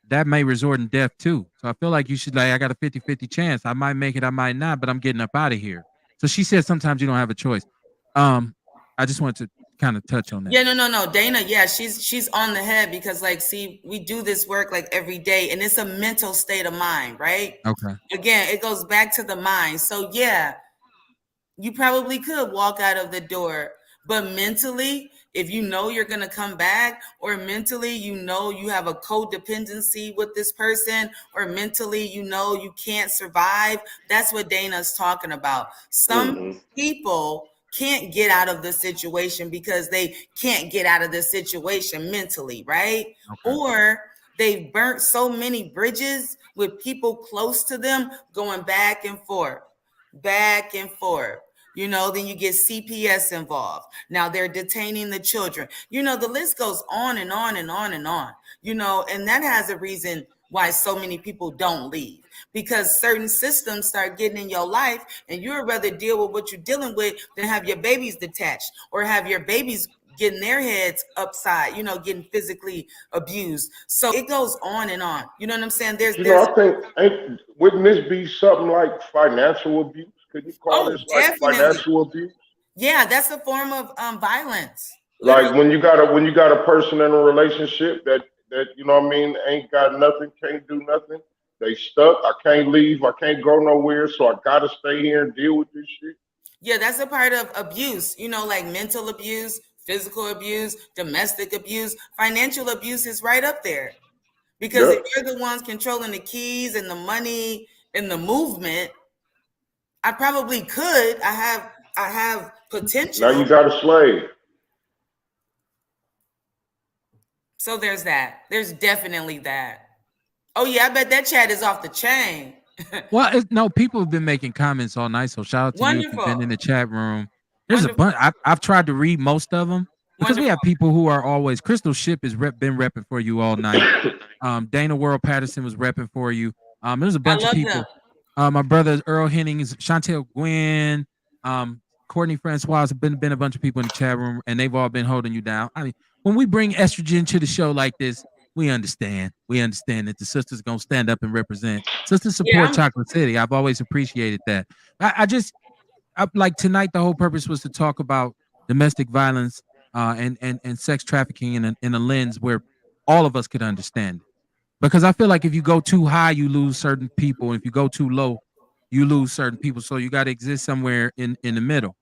that may result in death too. So I feel like you should like, I got a 50-50 chance. I might make it, I might not, but I'm getting up out of here. So she said sometimes you don't have a choice. Um, I just wanted to kind of touch on that. Yeah, no. Dana, yeah, she's on the head because like see, we do this work like every day and it's a mental state of mind, right? Okay. Again, it goes back to the mind. So yeah, you probably could walk out of the door, but mentally, if you know you're going to come back, or mentally you know you have a codependency with this person, or mentally you know you can't survive, that's what Dana's talking about. Some Hmm. people can't get out of the situation because they can't get out of the situation mentally, right? Okay. Or they've burnt so many bridges with people close to them going back and forth, back and forth. You know, then you get CPS involved. Now they're detaining the children. You know, the list goes on and on and on and on. You know, and that has a reason why so many people don't leave, because certain systems start getting in your life and you'd rather deal with what you're dealing with than have your babies detached or have your babies getting their heads upside, you know, getting physically abused. So it goes on and on. You know what I'm saying? But you There's know, I think wouldn't this be something like financial abuse? Could you call Oh, this like definitely. financial abuse? Yeah, that's a form of violence. Literally. Like when you got a person in a relationship that you know what I mean ain't got nothing, can't do nothing. They stuck. I can't leave. I can't go nowhere. So I gotta stay here and deal with this shit. Yeah, that's a part of abuse, you know, like mental abuse, physical abuse, domestic abuse, financial abuse is right up there. Because if Yep. you're the ones controlling the keys and the money and the movement, I probably could. I have Now you potential. got a slave. So there's that. There's definitely that. Oh yeah, I bet that chat is off the chain. Well, no, people have been making comments all night. So shout out to you if you've been Wonderful. in the chat room. There's a bunch. Wonderful. I've tried to read most of them because we Wonderful. have people who are always. Crystal Ship has been repping for you all night. Dana World Patterson was repping for you. There's a I bunch of love them. people. My brother Earl Hennings, Chantel Gwynn, Courtney Francois have been a bunch of people in the chat room, and they've all been holding you down. I mean, when we bring estrogen to the show like this, we understand. We understand that the sisters gonna stand up and represent. Sisters Yeah, support Chocolate City. I've always appreciated that. I just like tonight. The whole purpose was to talk about domestic violence and sex trafficking in a lens where all of us could understand it. Because I feel like if you go too high, you lose certain people. If you go too low, you lose certain people. So you got to exist somewhere in the middle.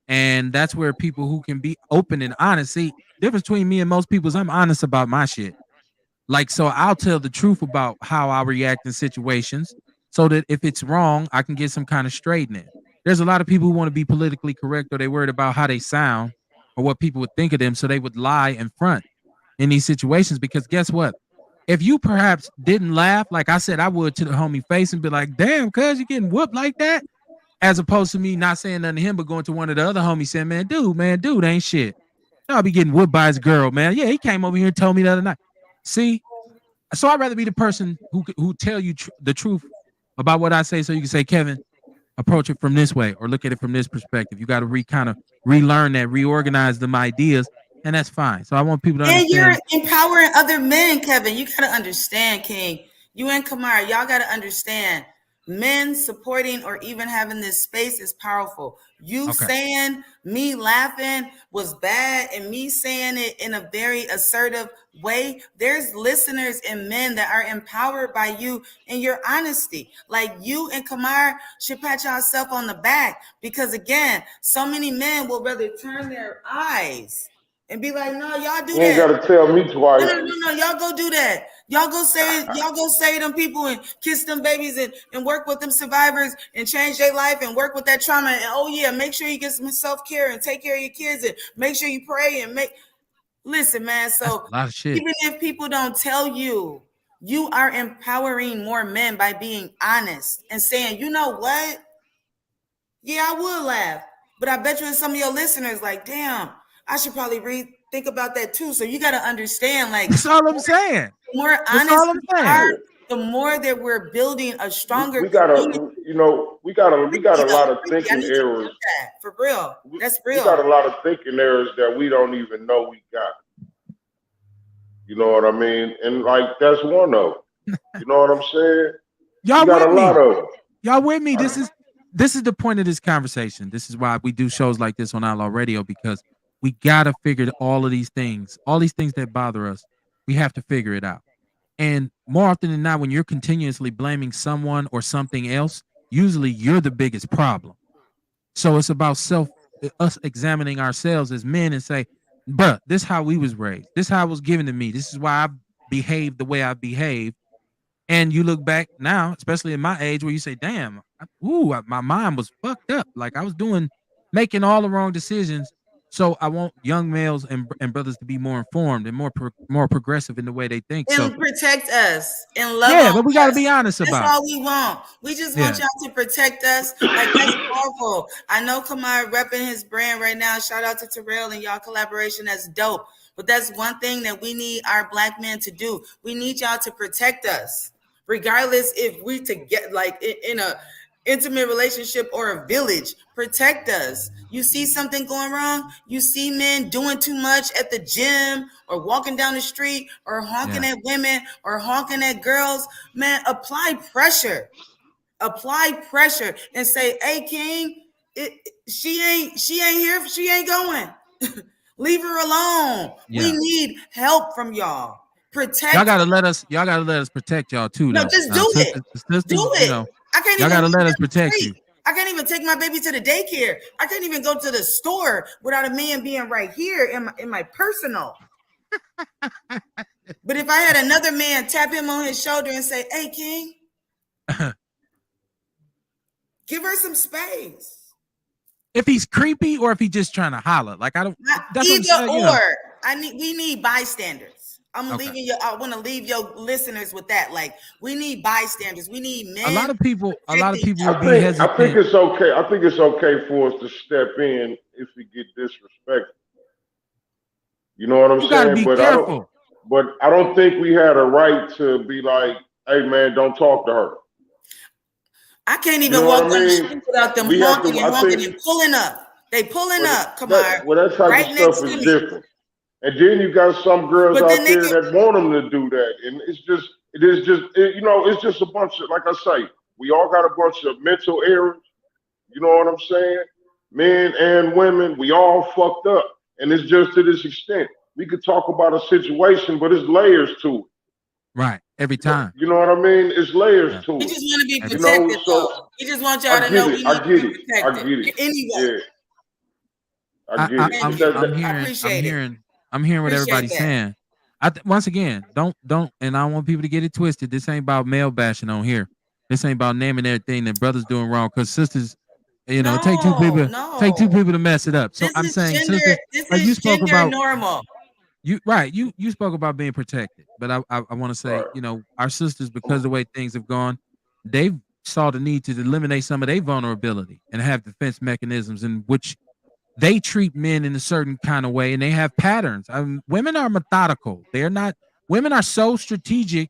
And that's where people who can be open and honest. See, difference between me and most people is I'm honest about my shit. Like, so I'll tell the truth about how I react in situations so that if it's wrong, I can get some kind of straightening. There's a lot of people who want to be politically correct or they worried about how they sound or what people would think of them. So they would lie in front in these situations because guess what? If you perhaps didn't laugh, like I said, I would to the homie face and be like, damn, cuz you getting whooped like that. As opposed to me not saying nothing to him, but going to one of the other homies saying, man, dude ain't shit. I'll be getting whooped by his girl, man. Yeah, he came over here and told me the other night. See, so I'd rather be the person who tell you the truth about what I say, so you can say, Kevin, approach it from this way or look at it from this perspective. You got to kind of relearn that, reorganize them ideas, and that's fine. So I want people to And you're understand. empowering other men, Kevin. You gotta understand, King. You and Kamara, y'all gotta understand. Men supporting or even having this space is powerful. You Okay. saying me laughing was bad and me saying it in a very assertive way. There's listeners and men that are empowered by you and your honesty. Like you and Kamar should pat yourself on the back because again, so many men will rather turn their eyes and be like, no, y'all do You ain't that. got to tell me No, twice. no, no, no, y'all go do that. Y'all go say them people and kiss them babies and work with them survivors and change their life and work with that trauma. And oh yeah, make sure you get some self-care and take care of your kids and make sure you pray and listen, man. That's So a lot of shit. even if people don't tell you, you are empowering more men by being honest and saying, you know what? Yeah, I would laugh. But I bet you some of your listeners like, damn, I should probably think about that too. So you got to understand, like, That's all I'm saying. the more That's honest all I'm we saying. are, the more that we're building a stronger We community. gotta, you know, we got a Freaky though, lot of freaky. I thinking need you to errors. know that for real. That's We got real. a lot of thinking errors that we don't even know we got. You know what I mean? And like that's one of them. You know what I'm saying? We Y'all got a with lot me? of them. Y'all with me? I, This is the point of this conversation. This is why we do shows like this on Outlaw Radio because we gotta figure all these things that bother us. We have to figure it out. And more often than not, when you're continuously blaming someone or something else, usually you're the biggest problem. So it's about us examining ourselves as men and say, bruh, this is how we was raised. This is how it was given to me. This is why I behaved the way I behaved. And you look back now, especially in my age, where you say, damn, my mind was fucked up. Like I was making all the wrong decisions. So I want young males and brothers to be more informed and more progressive in the way they think. So And protect us and love yeah, on but we got to us. be honest That's about it. all we want. We just want Yeah. y'all to protect us. Like that's powerful. I know Kamar repping his brand right now. Shout out to Terrell and y'all collaboration. That's dope. But that's one thing that we need our black men to do. We need y'all to protect us, regardless if we to get like in a intimate relationship or a village. Protect us. You see something going wrong, you see men doing too much at the gym or walking down the street or honking Yeah. at women or honking at girls, man, apply pressure and say, hey King, she ain't here, she ain't going. Leave her alone. We Yeah. need help from y'all. Y'all Protect. gotta let us protect y'all too, No, though. just do it. Do Sisters, it. I can't y'all even gotta walk let us down the protect street. you. I can't even take my baby to the daycare. I can't even go to the store without a man being right here in my personal. But if I had another man tap him on his shoulder and say, "Hey, King, give her some space." If he's creepy or if he's just trying to holler, like I don't. Not That's what I'm either saying. or. We need bystanders. I'm Okay. leaving you. I want to leave your listeners with that. Like, we need bystanders. We need A lot men of people, protecting will be I think hesitant. it's okay. I think it's okay for us to step in if we get disrespected. You know what I'm You got to saying? be careful. But I don't think we had a right to be like, hey man, don't talk to her. I can't You even know what walk I down the mean? street without them We have honking to. and I honking think and pulling up. They pulling but up, Kamar, that type of right stuff next to is me. different. And then you got some girls But then out they there can, that want them to do that, and you know, it's just a bunch of, like I say, we all got a bunch of mental errors. You know what I'm saying? Men and women, we all fucked up, and it's just to this extent. We could talk about a situation, but it's layers to it. Right. every time. You know what I mean? It's layers Yeah, to We it. just want to be every You time. know, protected, so though. We just want y'all I to get know it. we I need to get be it. I protected get it. in any way. Yeah, I get it. Thank But you. that I I'm appreciate it. hearing what Appreciate everybody's that. saying. Once again, don't, and I don't want people to get it twisted. This ain't about male bashing on here. This ain't about naming everything that brothers doing wrong. Because sisters, it No, take two no. people to mess it up. So This I'm is saying, gender. sisters, This like you is spoke gender about, normal. you spoke about being protected. But I want to say, right. our sisters, because of the way things have gone, they've saw the need to eliminate some of their vulnerability and have defense mechanisms in which they treat men in a certain kind of way, and they have patterns. Women are methodical. They're not. Women are so strategic,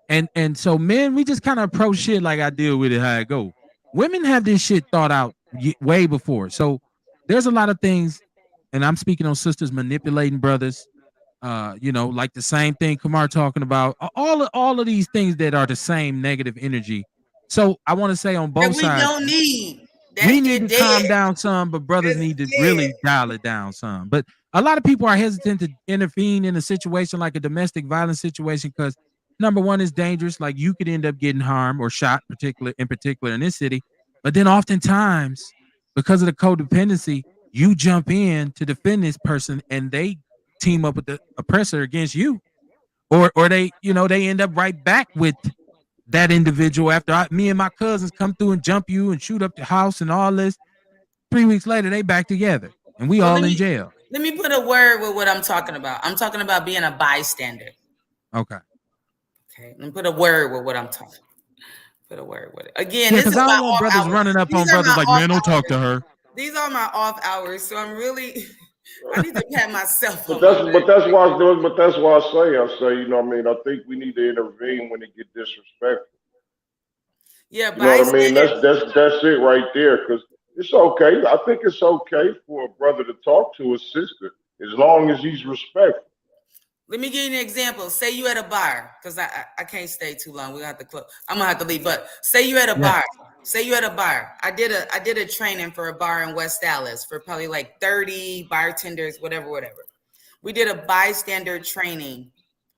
and so men, we just kind of approach shit like I deal with it how it go. Women have this shit thought out way before. So there's a lot of things, and I'm speaking on sisters manipulating brothers. Like the same thing Kamar talking about. All of these things that are the same negative energy. So I want to say on That both we sides, don't need. That we need shit to dead. calm down some, but brothers It's need to dead. really dial it down some. But a lot of people are hesitant to intervene in a situation like a domestic violence situation because number one is dangerous. Like you could end up getting harmed or shot, in particular in this city. But then oftentimes, because of the codependency, you jump in to defend this person and they team up with the oppressor against you. Or they end up right back with that individual after me and my cousins come through and jump you and shoot up the house and all this. 3 weeks later, they back together and we Well, all in jail. let me put a word with what I'm talking about. I'm talking about being a bystander. Okay. Okay. Let me put a word with what I'm talking. Put a word with it. Again, Yeah, this because is I my don't want off brothers hours. running up on These are brothers my like, off man, don't talk hours. to her. These are my off hours. So I'm really I need to pat myself But on my that's back. but that's why I do it. But that's why I say, you know what I mean? I think we need to intervene when it get disrespectful. Yeah, You know what I mean? bystander. That's it right there. Because it's okay. I think it's okay for a brother to talk to his sister as long as he's respectful. Let me give you an example. Say you at a bar, because I can't stay too long. We have to close. I'm gonna have to leave. But say you at a Yeah. bar. Say you at a bar. I did a training for a bar in West Dallas for probably like 30 bartenders, whatever. We did a bystander training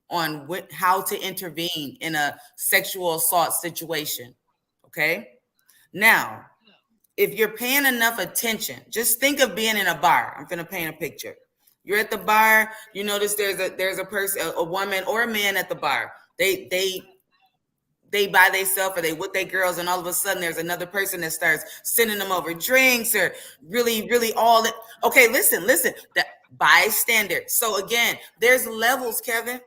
on how to intervene in a sexual assault situation. Okay. Now, if you're paying enough attention, just think of being in a bar. I'm gonna paint a picture. You're at the bar. You notice there's a person, a woman or a man at the bar. They by themselves or they with their girls, and all of a sudden there's another person that starts sending them over drinks or really all that. Okay, listen, that bystander. So again, there's levels, Kevin.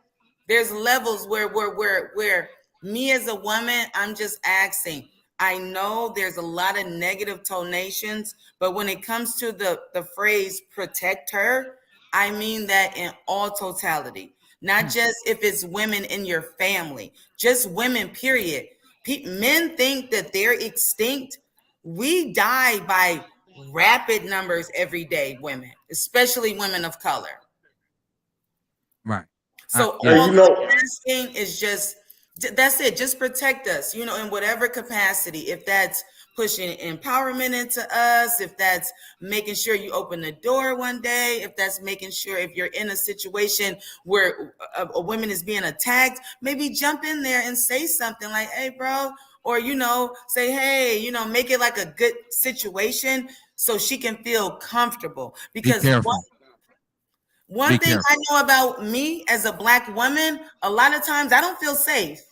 There's levels where me as a woman, I'm just asking. I know there's a lot of negative tonations, but when it comes to the phrase protect her, I mean that in all totality, not just if it's women in your family, just women, period. Men think that they're extinct. We die by rapid numbers every day, women, especially women of color. Right. So Hey, all you I'm know, asking is just that's it. Just protect us, in whatever capacity. If that's pushing empowerment into us, if that's making sure you open the door one day, if that's making sure if you're in a situation where a woman is being attacked, maybe jump in there and say something like, "Hey, bro," or say, "Hey," make it like a good situation so she can feel comfortable. Be Because careful. one Be thing I careful. know about me as a black woman, a lot of times I don't feel safe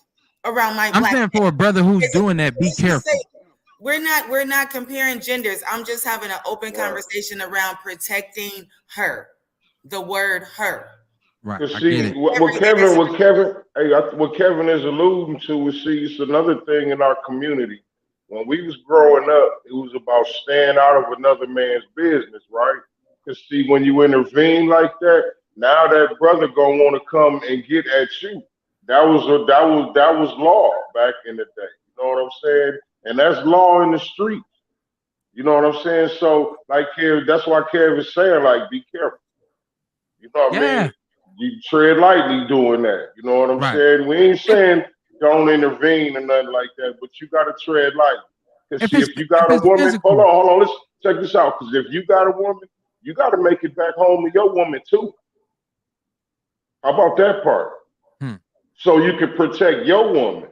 around my I'm black saying men. for a brother who's It's doing that, be just to say, careful. we're not comparing genders. I'm just having an open right. conversation around protecting her. The word her. Right. Cause I get see, it. what Kevin is alluding to is, see, it's another thing in our community. When we was growing up, it was about staying out of another man's business, right? Cause see, when you intervene like that, now that brother gonna want to come and get at you. That was law back in the day. You know what I'm saying? And that's law in the street. You know what I'm saying? So, like, that's why Kev is saying, like, be careful. You know what I mean? Yeah. You tread lightly doing that. You know what I'm Right. saying? We ain't saying don't intervene or nothing like that, but you got to tread lightly. Because If see, it's if you if got a it's woman, physical, hold on, let's check this out. Because if you got a woman, you got to make it back home to your woman too. How about that part? hmm. so you can protect your woman.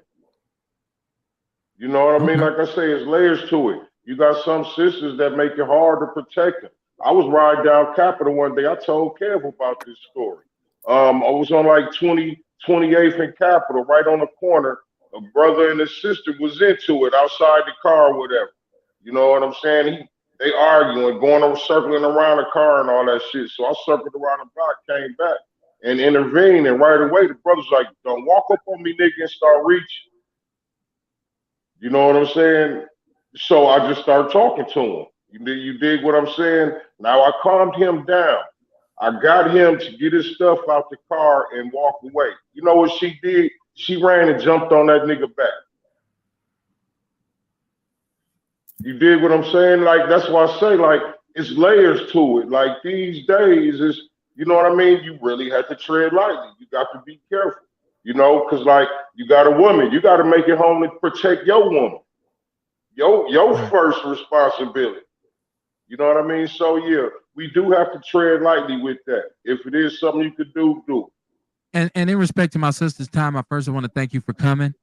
You know what I mean? Okay. Like I say, it's layers to it. You got some sisters that make it hard to protect them. I was riding down Capitol one day. I told Kev about this story. I was on like 28th and Capitol, right on the corner. A brother and his sister was into it outside the car or whatever. You know what I'm saying? They arguing, going over, circling around the car and all that shit. So I circled around the block, came back and intervened. And right away, the brother's like, "Don't walk up on me, nigga, and start reaching." You know what I'm saying? So I just started talking to him. You dig what I'm saying? Now I calmed him down. I got him to get his stuff out the car and walk away. You know what she did? She ran and jumped on that nigga back. You dig what I'm saying? Like that's why I say like it's layers to it. Like these days is you know what I mean? You really have to tread lightly. You got to be careful. You know, because like you got a woman, you got to make it home to protect your woman. Your Right. first responsibility. You know what I mean? So yeah, we do have to tread lightly with that. If it is something you could do, do. And in respect to my sister's time, I first want to thank you for coming.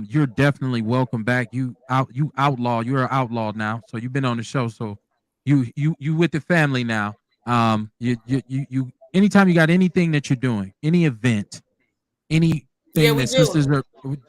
You're definitely welcome back. You outlaw. You're an outlaw now. So you've been on the show. So you with the family now. You anytime you got anything that you're doing, any event, Yeah, anything we that do. sisters are,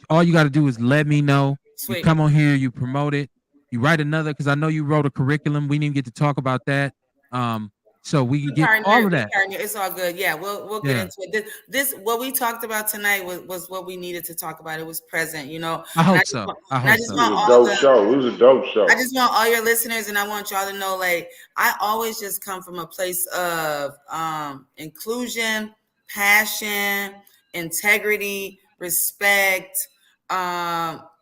all you got to do is let me know. You Sweet. come on here, you promote it, you write another because I know you wrote a curriculum. We didn't get to talk about that. Um, so we can We get partner, all of we that. partner. It's all good. Yeah, we'll get Yeah, into it. This what we talked about tonight was what we needed to talk about. It was present, I and hope so. I I hope just It so. was want a all dope the show. It was a dope I show. just want all your listeners, and I want y'all to know, like, I always just come from a place of inclusion, passion, integrity, respect,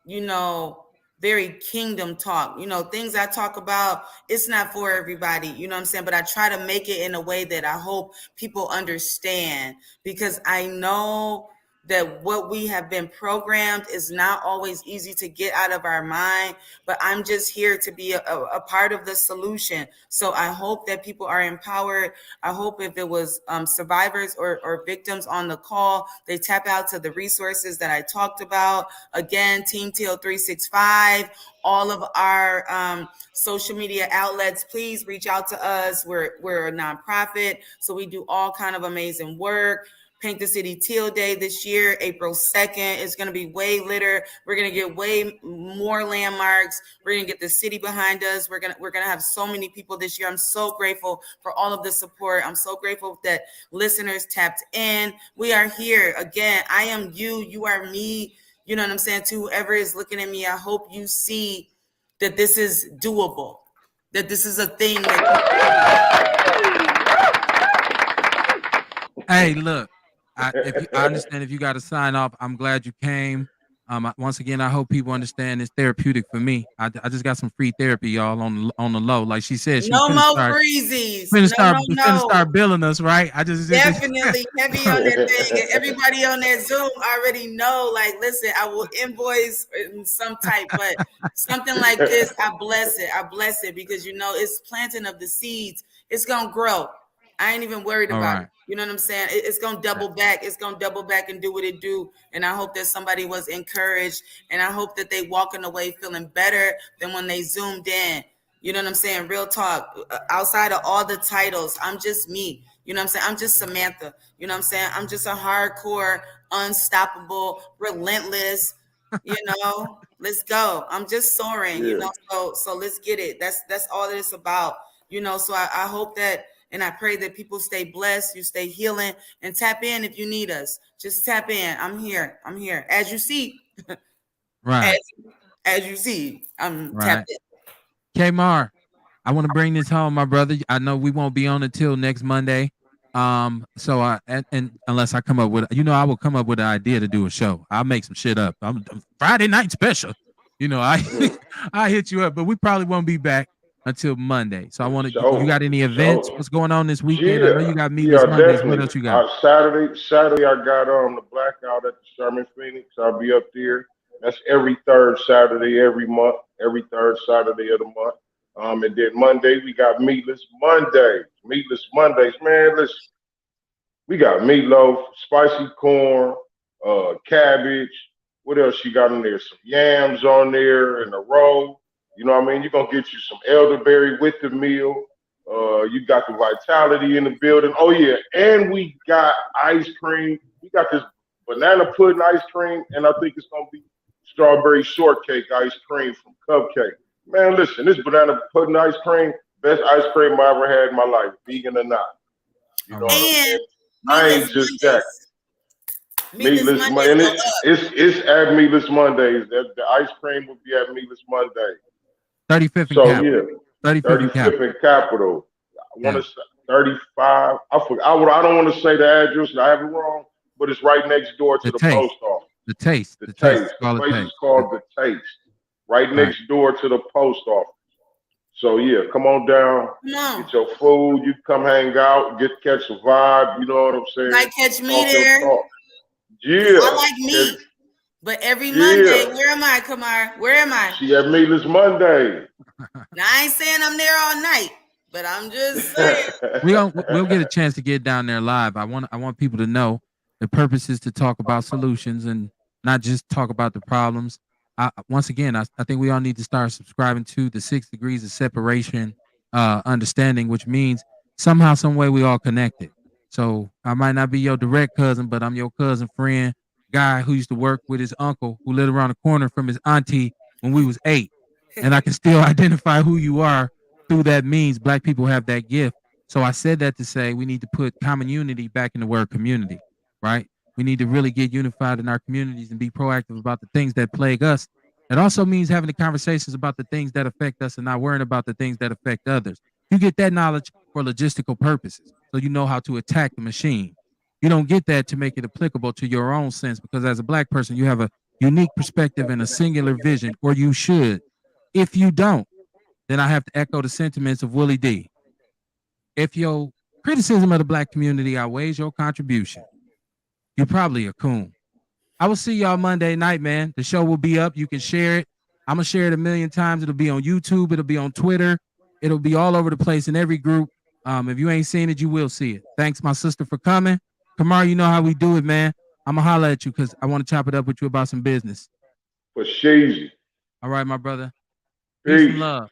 you know, very kingdom talk. Things I talk about, it's not for everybody, you know what I'm saying? But I try to make it in a way that I hope people understand because I know that what we have been programmed is not always easy to get out of our mind, but I'm just here to be a part of the solution. So I hope that people are empowered. I hope if it was survivors or victims on the call, they tap out to the resources that I talked about. Again, Team Teal 365, all of our social media outlets, please reach out to us. We're a nonprofit, so we do all kind of amazing work. Paint the City Teal Day this year, April 2nd. It's going to be way litter. We're going to get way more landmarks. We're going to get the city behind us. We're going to have so many people this year. I'm so grateful for all of the support. I'm so grateful that listeners tapped in. We are here again. I am you. You are me. You know what I'm saying? To whoever is looking at me, I hope you see that this is doable, that this is a thing Hey, look, I understand if you got to sign off. I'm glad you came. Once again, I hope people understand it's therapeutic for me. I just got some free therapy, y'all, on the low. Like she said, she was no more freezies. No, no, finna no. start billing us, right? I just Definitely heavy on that thing. And everybody on that Zoom already know, like, listen, I will invoice in some type, but something like this, I bless it. I bless it because, it's planting of the seeds. It's going to grow. I ain't even worried all about it. right. You know what I'm saying? It's going to double back. It's going to double back and do what it do. And I hope that somebody was encouraged. And I hope that they walking away feeling better than when they zoomed in. You know what I'm saying? Real talk. Outside of all the titles, I'm just me. You know what I'm saying? I'm just Samantha. You know what I'm saying? I'm just a hardcore, unstoppable, relentless, let's go. I'm just soaring, Yeah. so let's get it. That's all that it's about. So I hope that and I pray that people stay blessed, you stay healing, and tap in if you need us. Just tap in. I'm here. I'm here. As you see, Right. as as you see, I'm Right. tapped in. Kmar, I want to bring this home, my brother. I know we won't be on until next Monday. So and unless I come up with, I will come up with an idea to do a show. I'll make some shit up. I'm Friday night special. I Mhm. I hit you up, but we probably won't be back until Monday. So I For want to. You sure. got any For events? sure. What's going on this weekend? I know you Yeah. got Yeah, Meatless Mondays. What definitely. else you got? Saturday I got the blackout at the Sherman Phoenix. I'll be up there. That's every third Saturday every month. Every third Saturday of the month. And then Monday we got Meatless Mondays. Meatless Mondays, man. Listen, we got meatloaf, spicy corn, cabbage. What else she got on there? Some yams on there in a row. You know what I mean? You're gonna get you some elderberry with the meal. You got the vitality in the building. Oh yeah, and we got ice cream. We got this banana pudding ice cream, and I think it's gonna be strawberry shortcake ice cream from Cupcake. Man, listen, this banana pudding ice cream, best ice cream I ever had in my life, vegan or not. You know what I'm And saying? I ain't just that. Meatless Monday, and it's at Meatless Mondays. The ice cream will be at Meatless Monday. 35th and So Capitol. yeah, 35th and Capitol. I want to say 35. I forgot. I don't want to say the address. I have it wrong, but it's right next door to the post office. The Taste. The Taste. The place is called The Taste. Right next door to the post office. So yeah, come on down. Get your food. You come hang out. Catch a vibe. You know what I'm saying? Might catch me there. Yeah. I like meat. But every Monday, where am I, Kamar? Where am I? She at Meatless Monday. Now I ain't saying I'm there all night, but I'm just saying. We'll get a chance to get down there live. I want people to know the purpose is to talk about solutions and not just talk about the problems. Once again, I think we all need to start subscribing to the 6 degrees of separation understanding, which means somehow, some way we all connected. So I might not be your direct cousin, but I'm your cousin friend, guy who used to work with his uncle who lived around the corner from his auntie when we was 8. And I can still identify who you are through that means. Black people have that gift. So I said that to say we need to put common unity back in the word community, right? We need to really get unified in our communities and be proactive about the things that plague us. It also means having the conversations about the things that affect us and not worrying about the things that affect others. You get that knowledge for logistical purposes, so you know how to attack the machine. You don't get that to make it applicable to your own sense, because as a Black person, you have a unique perspective and a singular vision, or you should. If you don't, then I have to echo the sentiments of Willie D. If your criticism of the Black community outweighs your contribution, you're probably a coon. I will see y'all Monday night, man. The show will be up. You can share it. I'm going to share it 1,000,000 times. It'll be on YouTube. It'll be on Twitter. It'll be all over the place in every group. If you ain't seen it, you will see it. Thanks, my sister, for coming. Kamar, you know how we do it, man. I'm going to holler at you because I want to chop it up with you about some business. For Sheezy. All right, my brother. Peace and love.